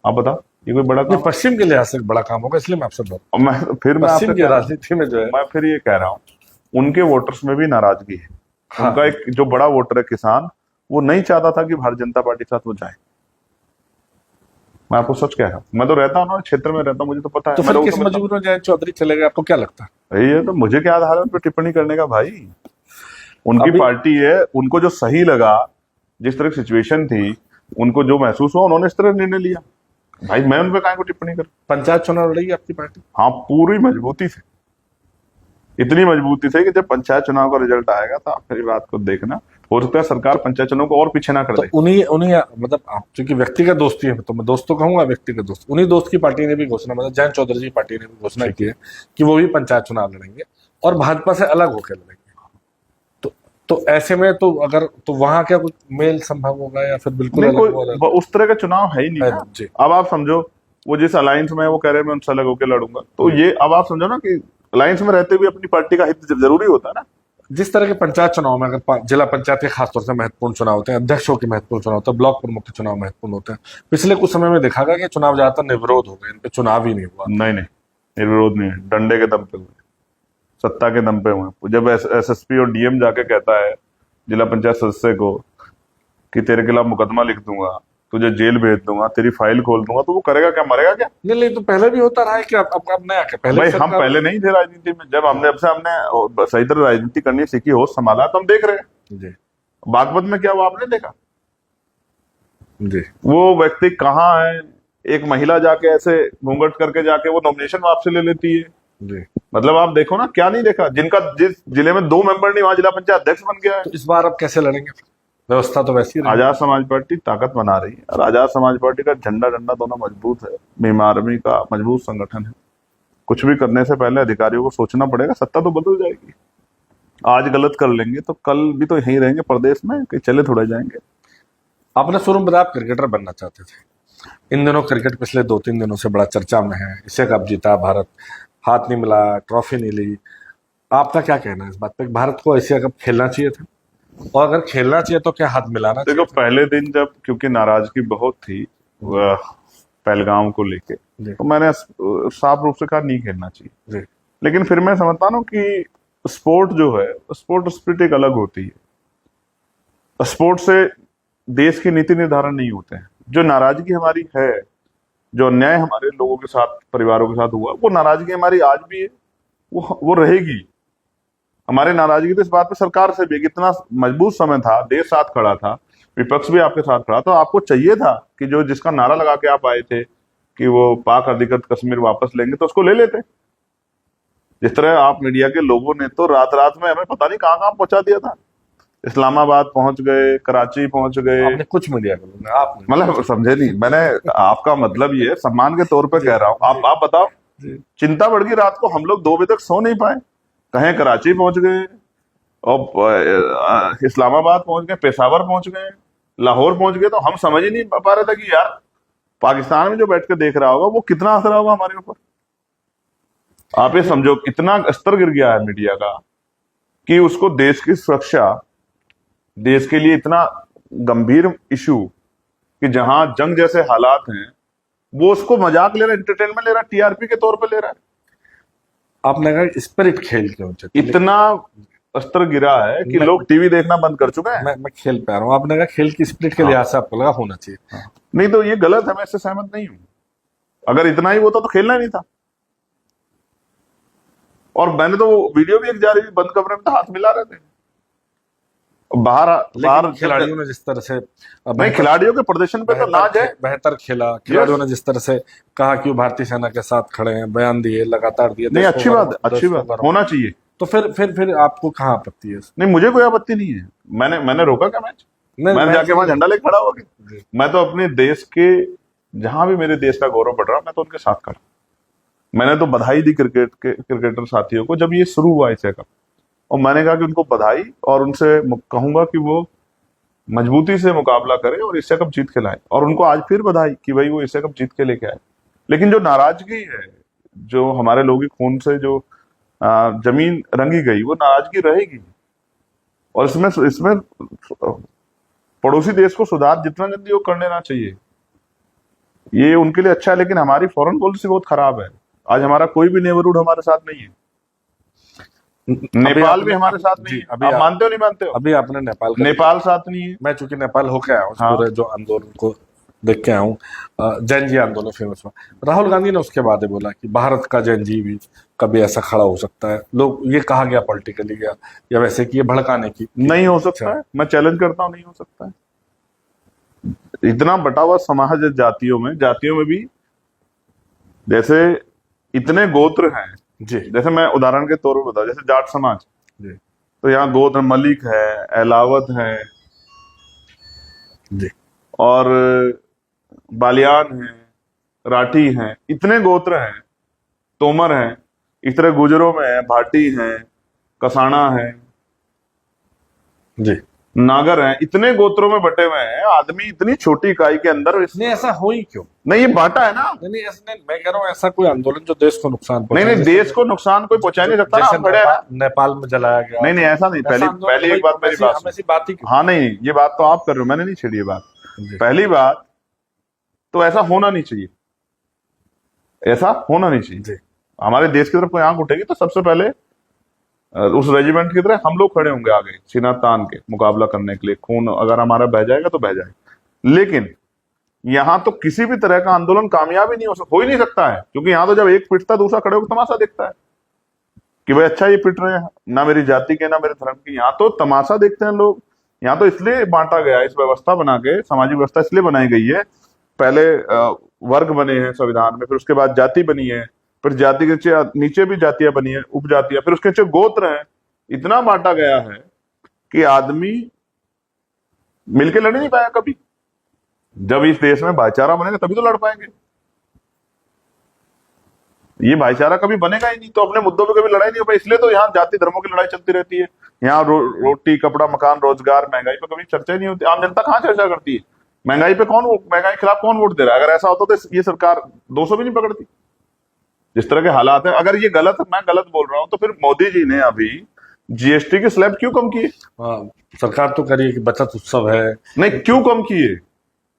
आप बताओ, ये कोई बड़ा ये काम? पश्चिम के लिहाज से बड़ा काम होगा, इसलिए मैं आपसे बोल और मैं आपसे पश्चिम की कह रहा हूं, राजनीति में जो है मैं फिर ये कह रहा हूँ, उनके वोटर्स में भी नाराजगी है। हाँ, उनका एक जो बड़ा वोटर है किसान, वो नहीं चाहता था कि भारतीय जनता पार्टी के साथ वो जाए। मैं आपको सच कह रहा हूँ, मैं तो रहता हूँ ना क्षेत्र में रहता हूँ, मुझे तो पता है। तो मैं फिर लोगों किस से मिलता हूं। मजबूरी में जयंत चौधरी चले गए, आपको क्या लगता है? यही है तो मुझे क्या आधार है उन पर टिप्पणी करने का भाई? उनकी अभी पार्टी है, उनको जो सही लगा, जिस तरह की सिचुएशन थी, उनको जो महसूस हुआ, उन्होंने इस तरह निर्णय लिया। भाई मैं उन पर काहे को टिप्पणी करूं? पंचायत चुनाव लड़ेगी आपकी पार्टी? हाँ, पूरी मजबूती से, इतनी मजबूती से कि जब पंचायत चुनाव का रिजल्ट आएगा तो आप मेरी बात को देखना, हो सकता है सरकार पंचायत चुनाव को और पीछे ना कर तो दे। उन्हीं उन्हीं मतलब आप चूंकि व्यक्तिगत दोस्ती है तो मैं दोस्त तो कहूंगा, व्यक्तिगत दोस्त, उन्हीं दोस्त की पार्टी ने भी घोषणा, मतलब जयंत चौधरी जी पार्टी ने भी घोषणा की है कि वो भी पंचायत चुनाव लड़ेंगे और भाजपा से अलग होकर लड़ेंगे। तो ऐसे में तो अगर तो वहां क्या कुछ मेल संभव होगा या फिर बिल्कुल नहीं, अलग होगा? कोई उस तरह का चुनाव है ही नहीं ना। जी अब आप समझो, वो जिस अलायंस में है, वो कह रहे हैं मैं उनसे अलग होकर लड़ूंगा, तो ये अब आप समझो ना कि अलायंस में रहते हुए अपनी पार्टी का हित जरूरी होता है ना। जिस तरह के पंचायत चुनाव में अगर जिला पंचायत के खासतौर से महत्वपूर्ण चुनाव होते हैं, अध्यक्षों के महत्वपूर्ण चुनाव होते हैं, ब्लॉक प्रमुख के चुनाव महत्वपूर्ण होते हैं, पिछले कुछ समय में देखा गया कि चुनाव ज्यादातर निर्विरोध हो गए, इन पे चुनाव ही नहीं हुआ। नहीं नहीं, निर्विरोध नहीं है, डंडे के दम पे हुए, सत्ता के दम पे हुए। जब एसएसपी और डीएम जाके कहता है जिला पंचायत सदस्य को कि तेरे खिलाफ मुकदमा लिख दूंगा, तुझे जेल भेज दूंगा, तेरी फाइल खोल दूंगा, तो वो करेगा क्या? मरेगा क्या? नहीं तो पहले भी होता रहा है कि अब नया क्या? पहले भाई की हम सरकार- पहले नहीं थे राजनीति में, जब हमने सही तरह राजनीति करनी सीखी, होश संभाला, तो हम देख रहे हैं। जी बागपत में क्या हुआ आपने देखा? जी वो व्यक्ति कहाँ है? एक महिला जाके ऐसे घूंघट करके जाके वो नॉमिनेशन वापस ले लेती है। जी मतलब आप देखो ना, क्या नहीं देखा? जिनका जिस जिले में 2 मेंबर नहीं, वहां जिला पंचायत अध्यक्ष बन गया है। तो इस बार अब कैसे लड़ेंगे? व्यवस्था तो वैसी रही। आजाद समाज पार्टी ताकत बना रही है, और आजाद समाज पार्टी का झंडा डंडा दोनों मजबूत है, भीम आर्मी का मजबूत संगठन है। कुछ भी करने से पहले अधिकारियों को सोचना पड़ेगा, सत्ता तो बदल जाएगी। आज गलत कर लेंगे तो कल भी तो यहीं रहेंगे प्रदेश में, कि चले थोड़े जाएंगे। आपने शुरू में आप क्रिकेटर बनना चाहते थे, इन दिनों क्रिकेट पिछले 2-3 दिनों से बड़ा चर्चा में है, एशिया कप जीता भारत, हाथ नहीं मिला, ट्रॉफी नहीं ली। आपका क्या कहना है इस बात पे? भारत को एशिया कप खेलना चाहिए था, और अगर खेलना चाहिए तो क्या हाथ मिलाना चाहिए? देखो, पहले दिन जब, क्योंकि नाराजगी बहुत थी पहलगाम को लेके, जी तो मैंने साफ रूप से कहा नहीं खेलना चाहिए। जी लेकिन फिर मैं समझता हूँ कि स्पोर्ट जो है, स्पोर्ट स्पिरिट एक अलग होती है। स्पोर्ट से देश की नीति निर्धारण नहीं होते हैं। जो नाराजगी हमारी है, जो अन्याय हमारे लोगों के साथ, परिवारों के साथ हुआ, वो नाराजगी हमारी आज भी है, वो रहेगी। हमारे नाराजगी तो इस बात पे सरकार से भी, कितना मजबूत समय था, देश साथ खड़ा था, विपक्ष भी आपके साथ खड़ा, तो आपको चाहिए था कि जो जिसका नारा लगा के आप आए थे कि वो पाक अधिकृत कश्मीर वापस लेंगे, तो उसको ले लेते। जिस तरह आप मीडिया के लोगों ने तो रात रात में हमें पता नहीं कहाँ कहाँ पहुंचा दिया था, इस्लामाबाद पहुंच गए, कराची पहुंच गए। आपने कुछ मीडिया को बोला, आपने मतलब समझे नहीं, मैंने आपका मतलब ये है, सम्मान के तौर पे कह रहा हूँ। आप बताओ, चिंता बढ़ गई, रात को हम लोग 2 बजे तक सो नहीं पाए। कहें कराची पहुंच गए, और इस्लामाबाद पहुंच गए, पेशावर पहुंच गए, लाहौर पहुंच गए, तो हम समझ ही नहीं पा रहे थे कि यार पाकिस्तान में जो बैठ के देख रहा होगा वो कितना असर होगा हमारे ऊपर। आप ये समझो, इतना स्तर गिर गया है मीडिया का कि उसको देश की सुरक्षा, देश के लिए इतना गंभीर इशू कि जहां जंग जैसे हालात हैं, वो उसको मजाक ले रहा है, एंटरटेनमेंट ले रहा है, टीआरपी के तौर पे ले रहा है। आपने कहा स्पिरिट खेल क्यों चाहिए? इतना स्तर गिरा है कि लोग टीवी देखना बंद कर चुके हैं। मैं खेल पे आ रहा हूँ। आपने कहा खेल की स्पिरिट के लिहाज से आपको लगा होना चाहिए। नहीं तो ये गलत है, मैं इससे सहमत नहीं हूं। अगर इतना ही होता तो खेलना ही नहीं था। और मैंने तो वो वीडियो भी एक जारी हुई, बंद कमरे में तो हाथ मिला रहे थे। बाहर खिलाड़ियों ने जिस तरह से नहीं, खिलाड़ियों के प्रदर्शन पे तो नाज है, बेहतर खेला, खिलाड़ियों ने जिस तरह से कहा कि वो भारतीय सेना के साथ खड़े हैं, बयान दिए, लगातार दिए। नहीं, अच्छी बात होना चाहिए। तो फिर आपको कहाँ आपत्ति है? नहीं, मुझे कोई आपत्ति नहीं है। मैंने रोका क्या मैच? मैंने जाके वहां झंडा लेके खड़ा हो गया। मैं तो अपने देश के, जहां भी मेरे देश का गौरव बढ़ रहा, मैं तो उनके साथ खड़ा। मैंने तो बधाई दी क्रिकेटर साथियों को जब ये शुरू हुआ एशिया कप। और मैंने कहा कि उनको बधाई, और उनसे कहूंगा कि वो मजबूती से मुकाबला करें और एशिया कप जीत के लाए। और उनको आज फिर बधाई कि भाई वो एशिया कप जीत के लेके आए। लेकिन जो नाराजगी है, जो हमारे लोगों के खून से जो जमीन रंगी गई, वो नाराजगी रहेगी। और इसमें इसमें पड़ोसी देश को सुधार जितना जल्दी वो कर लेना चाहिए, ये उनके लिए अच्छा है। लेकिन हमारी फॉरेन पॉलिसी बहुत खराब है। आज हमारा कोई भी नेबरहुड हमारे साथ नहीं है। नेपाल भी हमारे साथ नहीं है। अभी आप मानते हो नहीं मानते हो? अभी आपने नेपाल साथ नहीं है। मैं चूंकि नेपाल होके आया हूँ, हाँ। पूरे जो आंदोलन को देख के आया हूँ, जैन जी आंदोलन फेमस हुआ। राहुल गांधी ने उसके बाद बोला कि भारत का जैन जी भी कभी ऐसा खड़ा हो सकता है। लोग ये कहा गया पॉलिटिकली या वैसे कि ये भड़काने की। नहीं हो सकता है, मैं चैलेंज करता हूं, नहीं हो सकता है। इतना बटा हुआ समाज है जातियों में भी, जैसे इतने गोत्र हैं जी जैसे मैं उदाहरण के तौर पर बताऊं, जैसे जाट समाज, जी तो यहाँ गोत्र मलिक है, एलावत है, जी और बालियान है, राठी हैं, इतने गोत्र हैं, तोमर हैं, इस तरह गुजरों में है, भाटी हैं, कसाना है, जी। नागर हैं, इतने गोत्रों में बटे हुए हैं। आदमी इतनी छोटी इकाई के अंदर नहीं, ऐसा हो ही क्यों? नहीं, ये बांटा है ना। नहीं, ऐसा नहीं, मैं कह रहा हूँ ऐसा कोई आंदोलन जो देश को नुकसान नहीं, देश को नुकसान कोई पहुंचा नहीं सकता ना। हम खड़े हैं ना। नेपाल में जलाया गया। नहीं, ऐसा नहीं। पहली एक बात मेरी बात, ऐसी बात ही। हाँ, नहीं, ये बात तो आप कर रहे हो, मैंने नहीं छेड़ी ये बात। पहली बात तो ऐसा होना नहीं चाहिए, ऐसा होना नहीं चाहिए। हमारे देश की तरफ कोई आंख उठेगी तो सबसे पहले उस रेजिमेंट की तरह हम लोग खड़े होंगे आगे, सीना तान के मुकाबला करने के लिए। खून अगर हमारा बह जाएगा तो बह जाए, लेकिन यहां तो किसी भी तरह का आंदोलन कामयाब ही नहीं हो ही नहीं सकता है। क्योंकि यहां तो जब एक पिटता दूसरा खड़े होकर तमाशा देखता है कि भाई अच्छा ये पिट रहे हैं, ना मेरी जाति के ना मेरे धर्म के। यहाँ तो तमाशा देखते हैं लोग। यहाँ तो इसलिए बांटा गया, इस व्यवस्था बना के, सामाजिक व्यवस्था इसलिए बनाई गई है। पहले वर्ग बने हैं संविधान में, फिर उसके बाद जाति बनी है, फिर जाति के नीचे भी जातियां बनी है, उपजातियां, फिर उसके नीचे गोत्र हैं। इतना बांटा गया है कि आदमी मिलके लड़ नहीं पाया कभी। जब इस देश में भाईचारा बनेगा तभी तो लड़ पाएंगे। ये भाईचारा कभी बनेगा ही नहीं तो अपने मुद्दों पे कभी लड़ाई नहीं हो पाई। इसलिए तो यहाँ जाति धर्मों की लड़ाई चलती रहती है। यहाँ रोटी कपड़ा मकान रोजगार महंगाई पे कभी चर्चा ही नहीं होती। आम जनता कहाँ चर्चा करती है? महंगाई पे महंगाई के खिलाफ कौन वोट दे रहा है? अगर ऐसा होता तो ये सरकार 200 भी नहीं पकड़ती। जिस तरह के हालात है, अगर ये गलत, मैं गलत बोल रहा हूं तो फिर मोदी जी ने अभी जीएसटी के स्लैब क्यों कम किए? सरकार तो करिए कि बचत उत्सव है, नहीं, क्यों कम किए?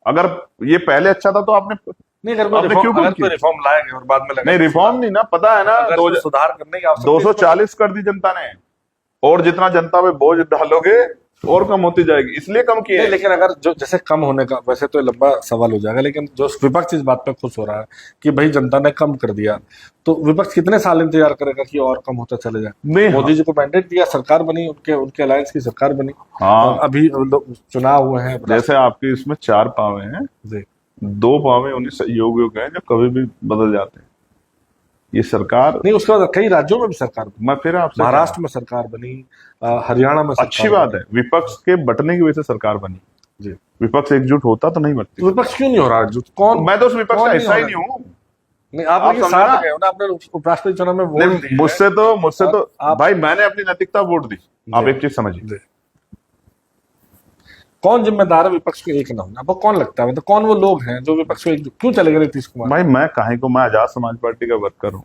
अगर ये पहले अच्छा था तो आपने नहीं, अगर कोई रिफॉर्म लाएंगे और बाद में नहीं, रिफॉर्म नहीं ना, पता है ना, सुधार करने की आवश्यकता 240 कर दी जनता ने, और जितना जनता पे बोझ डालोगे और कम होती जाएगी, इसलिए कम किए। लेकिन अगर जो जैसे कम होने का, वैसे तो लंबा सवाल हो जाएगा, लेकिन जो विपक्ष इस बात पे खुश हो रहा है कि भाई जनता ने कम कर दिया, तो विपक्ष कितने साल इंतजार करेगा कि और कम होता चले जाए? नहीं, मोदी जी को मैंडेट दिया, सरकार बनी, उनके अलायंस की सरकार बनी। हाँ, अभी चुनाव हुए हैं। जैसे आपके इसमें 4 पावे हैं, 2 पावे उन्हीं सहयोगियों के हैं जो कभी भी बदल जाते हैं। ये सरकार नहीं, उसके बाद कई राज्यों में भी सरकार बनी। मैं फिर आपसे, महाराष्ट्र में सरकार बनी, हरियाणा में अच्छी बात है, विपक्ष के बटने की वजह से सरकार बनी जी। विपक्ष एकजुट होता तो नहीं बनती। विपक्ष क्यों नहीं हो रहा एकजुट? कौन? मैं तो उस विपक्ष का हिस्सा ही नहीं हूँ। नहीं, आप साथ गए हो ना, आपने उपराष्ट्रपति चुनाव में वोट दिए। मुझसे तो भाई मैंने अपनी नैतिकता वोट दी। आप एक चीज समझिए, कौन जिम्मेदार है विपक्ष को एक ना होना? आपको कौन लगता है, मतलब कौन वो लोग हैं जो विपक्ष को एक, क्यों चले गए नीतीश कुमार? भाई मैं काहे को, मैं आजाद समाज पार्टी का वर्कर हूँ,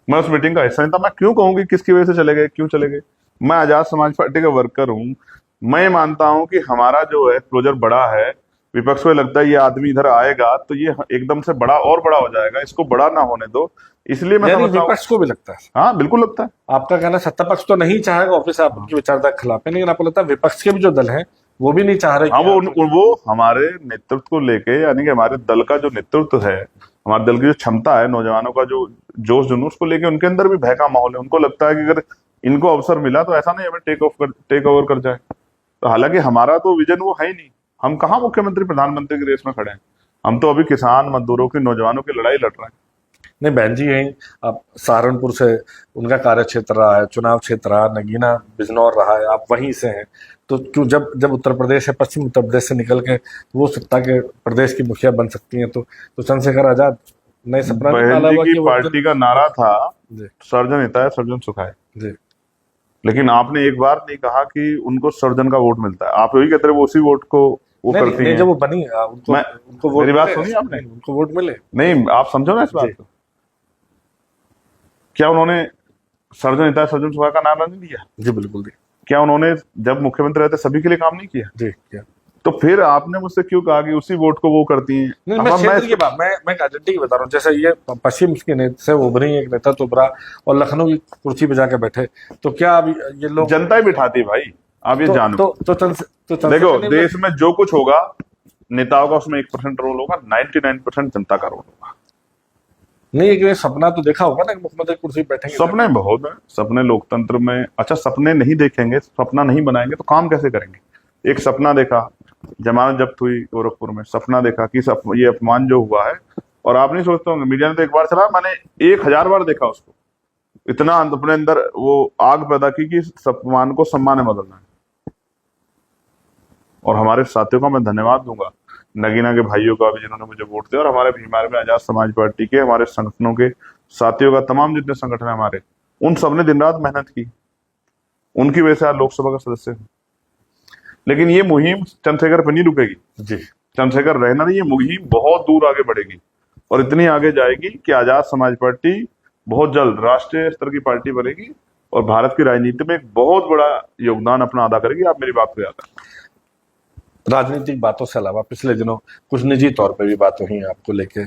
मैं उस मीटिंग का हिस्सा नहीं था। मैं क्यों कहूंगी किसकी वजह से चले गए, क्यों चले गए? मैं आजाद समाज पार्टी का वर्कर हूँ। मैं मानता हूं कि हमारा जो है क्लोजर बड़ा है। विपक्ष को लगता है ये आदमी इधर आएगा तो ये एकदम से बड़ा और बड़ा हो जाएगा, इसको बड़ा ना होने दो। इसलिए मैं समझता हूं विपक्ष को भी लगता है। हाँ, बिल्कुल लगता है। आपका कहना सत्ता पक्ष तो नहीं चाहेगा, ऑफिस आप उनकी विचारधारा के खिलाफ है, लेकिन आपको लगता है विपक्ष के भी जो दल है वो भी नहीं चाह रहे? हाँ, वो हमारे नेतृत्व को लेके, यानी कि हमारे दल का जो नेतृत्व है, हमारे दल की जो क्षमता है, नौजवानों का जो जोश जुनूस को लेके उनके अंदर भी भय का माहौल है। उनको लगता है कि अगर इनको अवसर मिला तो ऐसा नहीं हमें टेक ओवर कर जाए। तो हालांकि हमारा तो विजन वो है ही नहीं। हम कहाँ मुख्यमंत्री प्रधानमंत्री की रेस में खड़े हैं? हम तो अभी किसान मजदूरों की, नौजवानों की लड़ाई लड़ रहे हैं। नहीं, बहन जी यही आप सहारनपुर से, उनका कार्य क्षेत्र रहा है, चुनाव क्षेत्र रहा, नगीना बिजनौर रहा है, आप वहीं से हैं, तो क्यों जब उत्तर प्रदेश है, पश्चिम उत्तर प्रदेश से निकल के वो सत्ता के प्रदेश की मुखिया बन सकती हैं, तो चंद्रशेखर आजाद नए सपना बहन जी की पार्टी का नारा था सर्जन हिताय सर्जन सुखाय। लेकिन आपने एक बार नहीं कहा कि उनको सर्जन का वोट मिलता है। आप यही कहते रहे वो उसी वोट को वो नहीं करती नहीं, हैं। जब वो बनी उनको मैं उनको वोट मेरी बात मिले, सुनी आपने? उनको वोट मिले। नहीं, आप समझो ना इस जी बात को। क्या उन्होंने सर्जन हिताय सर्जन सभा का नारा नहीं दिया? जी बिल्कुल जी। क्या उन्होंने जब मुख्यमंत्री रहते सभी के लिए काम नहीं किया? जी क्या तो फिर आपने मुझसे क्यों कहा कि उसी वोट को वो करती हैं? नहीं, अब मैं मैं क्षेत्र की बात, मैं आइडेंटिटी की बता रहा हूँ। जैसे ये पश्चिम के नेता से उभरी एक नेता तो उभरा और लखनऊ की कुर्सी पे जाके बैठे, तो क्या अब ये लोग जनता ही बिठाती है भाई, आप ये जानो। तो चंद्रशेखर देखो, नहीं देश में जो कुछ होगा नेताओं का उसमें 1% रोल होगा, 99% जनता का रोल होगा। नहीं, एक सपना तो देखा होगा ना कि मुख्यमंत्री कुर्सी पे बैठेंगे। सपने बहुत है, सपने लोकतंत्र में। अच्छा, सपने नहीं देखेंगे, सपना नहीं बनाएंगे तो काम कैसे करेंगे? एक सपना देखा, जमानत जब्त हुई गोरखपुर में, सपना देखा कि ये अपमान जो हुआ है, और आप नहीं सोचते होंगे, मीडिया ने तो एक बार चला, मैंने 1000 बार देखा उसको। इतना अपने अंदर वो आग पैदा की कि इस अपमान को सम्मान में बदलना है। और हमारे साथियों का मैं धन्यवाद दूंगा, नगीना के भाइयों का भी जिन्होंने मुझे वोट दिया, और हमारे भीमार में आजाद समाज पार्टी के हमारे संगठनों के साथियों का, तमाम जितने संगठन है हमारे, उन सबने दिन रात मेहनत की। उनकी वजह से आज लोकसभा का सदस्य हूं। लेकिन ये मुहिम चंद्रशेखर पर नहीं रुकेगी जी। चंद्रशेखर रहना नहीं, ये मुहिम बहुत दूर आगे बढ़ेगी और इतनी आगे जाएगी कि आजाद समाज पार्टी बहुत जल्द राष्ट्रीय स्तर की पार्टी बनेगी और भारत की राजनीति में एक बहुत बड़ा योगदान अपना अदा करेगी। आप मेरी बात को याद रखें। राजनीतिक बातों से अलावा पिछले दिनों कुछ निजी तौर पे भी बात हुई आपको लेके।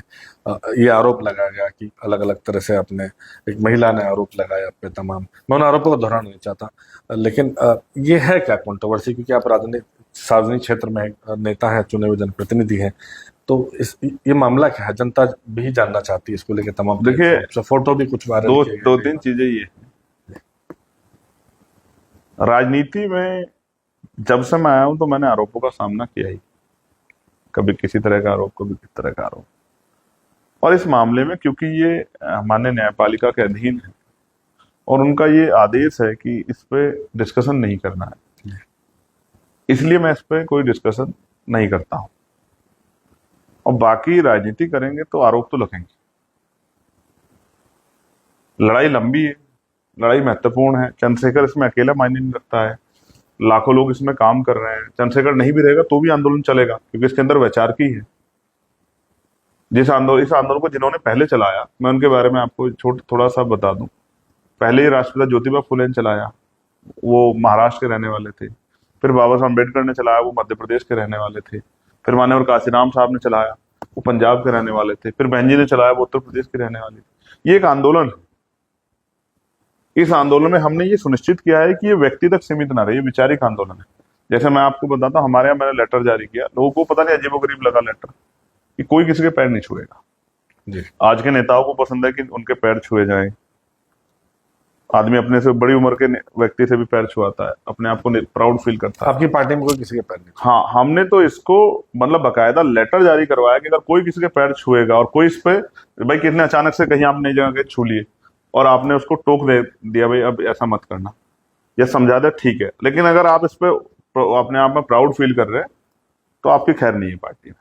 ये आरोप लगाया गया कि अलग अलग तरह से अपने, एक महिला ने आरोप लगाया आप पे तमाम, मैं उन आरोपों को दोहराना नहीं चाहता, लेकिन ये है क्या कंट्रोवर्सी? क्योंकि आप राजनीतिक सार्वजनिक क्षेत्र में एक नेता है, चुने हुए जनप्रतिनिधि हैं, तो ये मामला क्या है? जनता भी जानना चाहती है इसको लेके तमाम। देखिए, फोटो भी कुछ वायरल दो तीन चीजें ये राजनीति में, जब से मैं आया हूं तो मैंने आरोपों का सामना किया ही, कभी किसी तरह का आरोप, कभी किस तरह का आरोप। और इस मामले में क्योंकि ये माननीय न्यायपालिका के अधीन है और उनका ये आदेश है कि इस पे डिस्कशन नहीं करना है, इसलिए मैं इस पे कोई डिस्कशन नहीं करता हूं। और बाकी राजनीति करेंगे तो आरोप तो लगेंगे। लड़ाई लंबी है, लड़ाई महत्वपूर्ण है। चंद्रशेखर इसमें अकेला मायने नहीं रखता है, लाखों लोग इसमें काम कर रहे हैं। चंद्रशेखर नहीं भी रहेगा तो भी आंदोलन चलेगा, क्योंकि इसके अंदर वैचारिकी है। इस आंदोलन को जिन्होंने पहले चलाया, मैं उनके बारे में आपको थोड़ा सा बता दूं। पहले ही राष्ट्रपिता ज्योतिबा फुले ने चलाया, वो महाराष्ट्र के रहने वाले थे। फिर बाबा साहब अम्बेडकर ने चलाया, वो मध्य प्रदेश के रहने वाले थे। फिर मान्यवर काशीराम साहब ने चलाया, वो पंजाब के रहने वाले थे। फिर बहन जी ने चलाया, वो उत्तर प्रदेश के रहने वाले थे। ये एक आंदोलन है। इस आंदोलन में हमने ये सुनिश्चित किया है कि ये व्यक्ति तक सीमित ना रहे, ये वैचारिक आंदोलन है। जैसे मैं आपको बताता हूँ, हमारे यहाँ मैंने लेटर जारी किया, लोगों को पता नहीं अजीबोगरीब लगा लेटर, कि कोई किसी के पैर नहीं छुएगा जी। आज के नेताओं को पसंद है कि उनके पैर छुए जाएं। आदमी अपने से बड़ी उम्र के व्यक्ति से भी पैर छुआता है, अपने आप को प्राउड फील करता है। आपकी पार्टी में कोई किसी के पैर नहीं? हाँ, हमने तो इसको मतलब बकायदा लेटर जारी करवाया कि अगर कोई किसी के पैर छुएगा और कोई इस पे, भाई कितने अचानक से कहीं आप नई जगह के छू लिए और आपने उसको टोक दे दिया, भाई अब ऐसा मत करना, या समझा दे, ठीक है, लेकिन अगर आप इस पे अपने आप में प्राउड फील कर रहे हैं तो आपकी खैर नहीं है पार्टी में।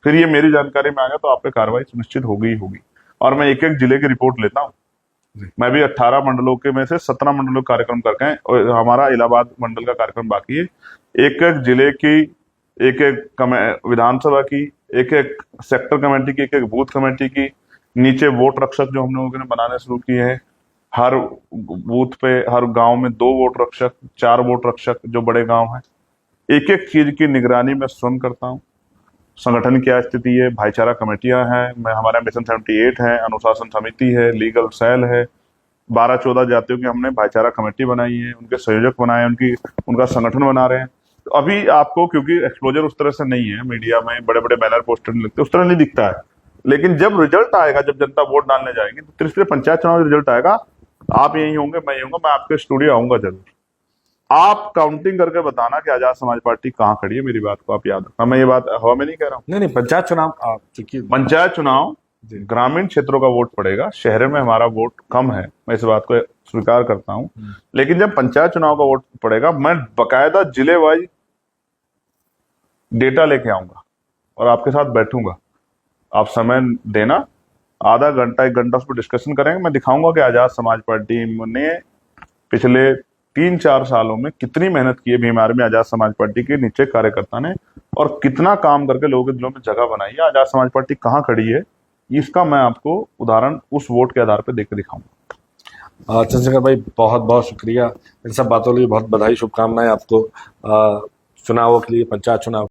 फिर ये मेरी जानकारी में आ गया तो आप पे कार्रवाई सुनिश्चित होगी ही होगी। और मैं एक एक जिले की रिपोर्ट लेता हूँ। मैं भी 18 मंडलों के में से 17 मंडलों का कार्यक्रम करके हैं और हमारा इलाहाबाद मंडल का कार्यक्रम बाकी है। एक एक जिले की, एक एक विधानसभा की, एक एक सेक्टर कमेटी की, एक एक बूथ कमेटी की, नीचे वोट रक्षक जो हम लोगों ने बनाने शुरू किए हैं। हर बूथ पे, हर गांव में 2 वोट रक्षक, 4 वोट रक्षक जो बड़े गांव हैं। एक एक चीज की निगरानी मैं स्वयं करता हूँ। संगठन की क्या स्थिति है, भाईचारा कमेटियां हैं, मैं हमारा मिशन 78 है, अनुशासन समिति है, लीगल सेल है, 12-14 जातियों की हमने भाईचारा कमेटी बनाई है, उनके संयोजक बनाए, उनका संगठन बना रहे हैं। तो अभी आपको क्योंकि एक्सपोजर उस तरह से नहीं है, मीडिया में बड़े बड़े बैनर पोस्टर नहीं लगते, उस तरह नहीं दिखता है, लेकिन जब रिजल्ट आएगा, जब जनता वोट डालने जाएगी, तो तीसरे पंचायत चुनाव रिजल्ट आएगा, आप यही होंगे, मैं यही होऊंगा, मैं आपके स्टूडियो आऊंगा जरूर। आप काउंटिंग करके बताना कि आजाद समाज पार्टी कहाँ खड़ी है। मेरी बात को आप याद रखना, मैं ये बात हवा में नहीं कह रहा हूँ। नहीं, पंचायत चुनाव चूंकि पंचायत चुनाव ग्रामीण क्षेत्रों का वोट पड़ेगा, शहर में हमारा वोट कम है, मैं इस बात को स्वीकार करता हूं। लेकिन जब पंचायत चुनाव का वोट पड़ेगा, मैं बकायदा जिले वाइज डेटा लेके आऊंगा और आपके साथ बैठूंगा। आप समय देना, आधा घंटा 1 घंटा उस पर डिस्कशन करेंगे। मैं दिखाऊंगा कि आजाद समाज पार्टी ने पिछले 3-4 सालों में कितनी मेहनत की है भीम आर्मी आजाद समाज पार्टी के नीचे कार्यकर्ता ने, और कितना काम करके लोगों के दिलों में जगह बनाई है। आजाद समाज पार्टी कहाँ खड़ी है, इसका मैं आपको उदाहरण उस वोट के आधार पर देकर दिखाऊंगा। चंद्रशेखर भाई, बहुत बहुत शुक्रिया इन सब बातों के लिए, बहुत बधाई, शुभकामनाएं आपको चुनावों के लिए, पंचायत चुनाव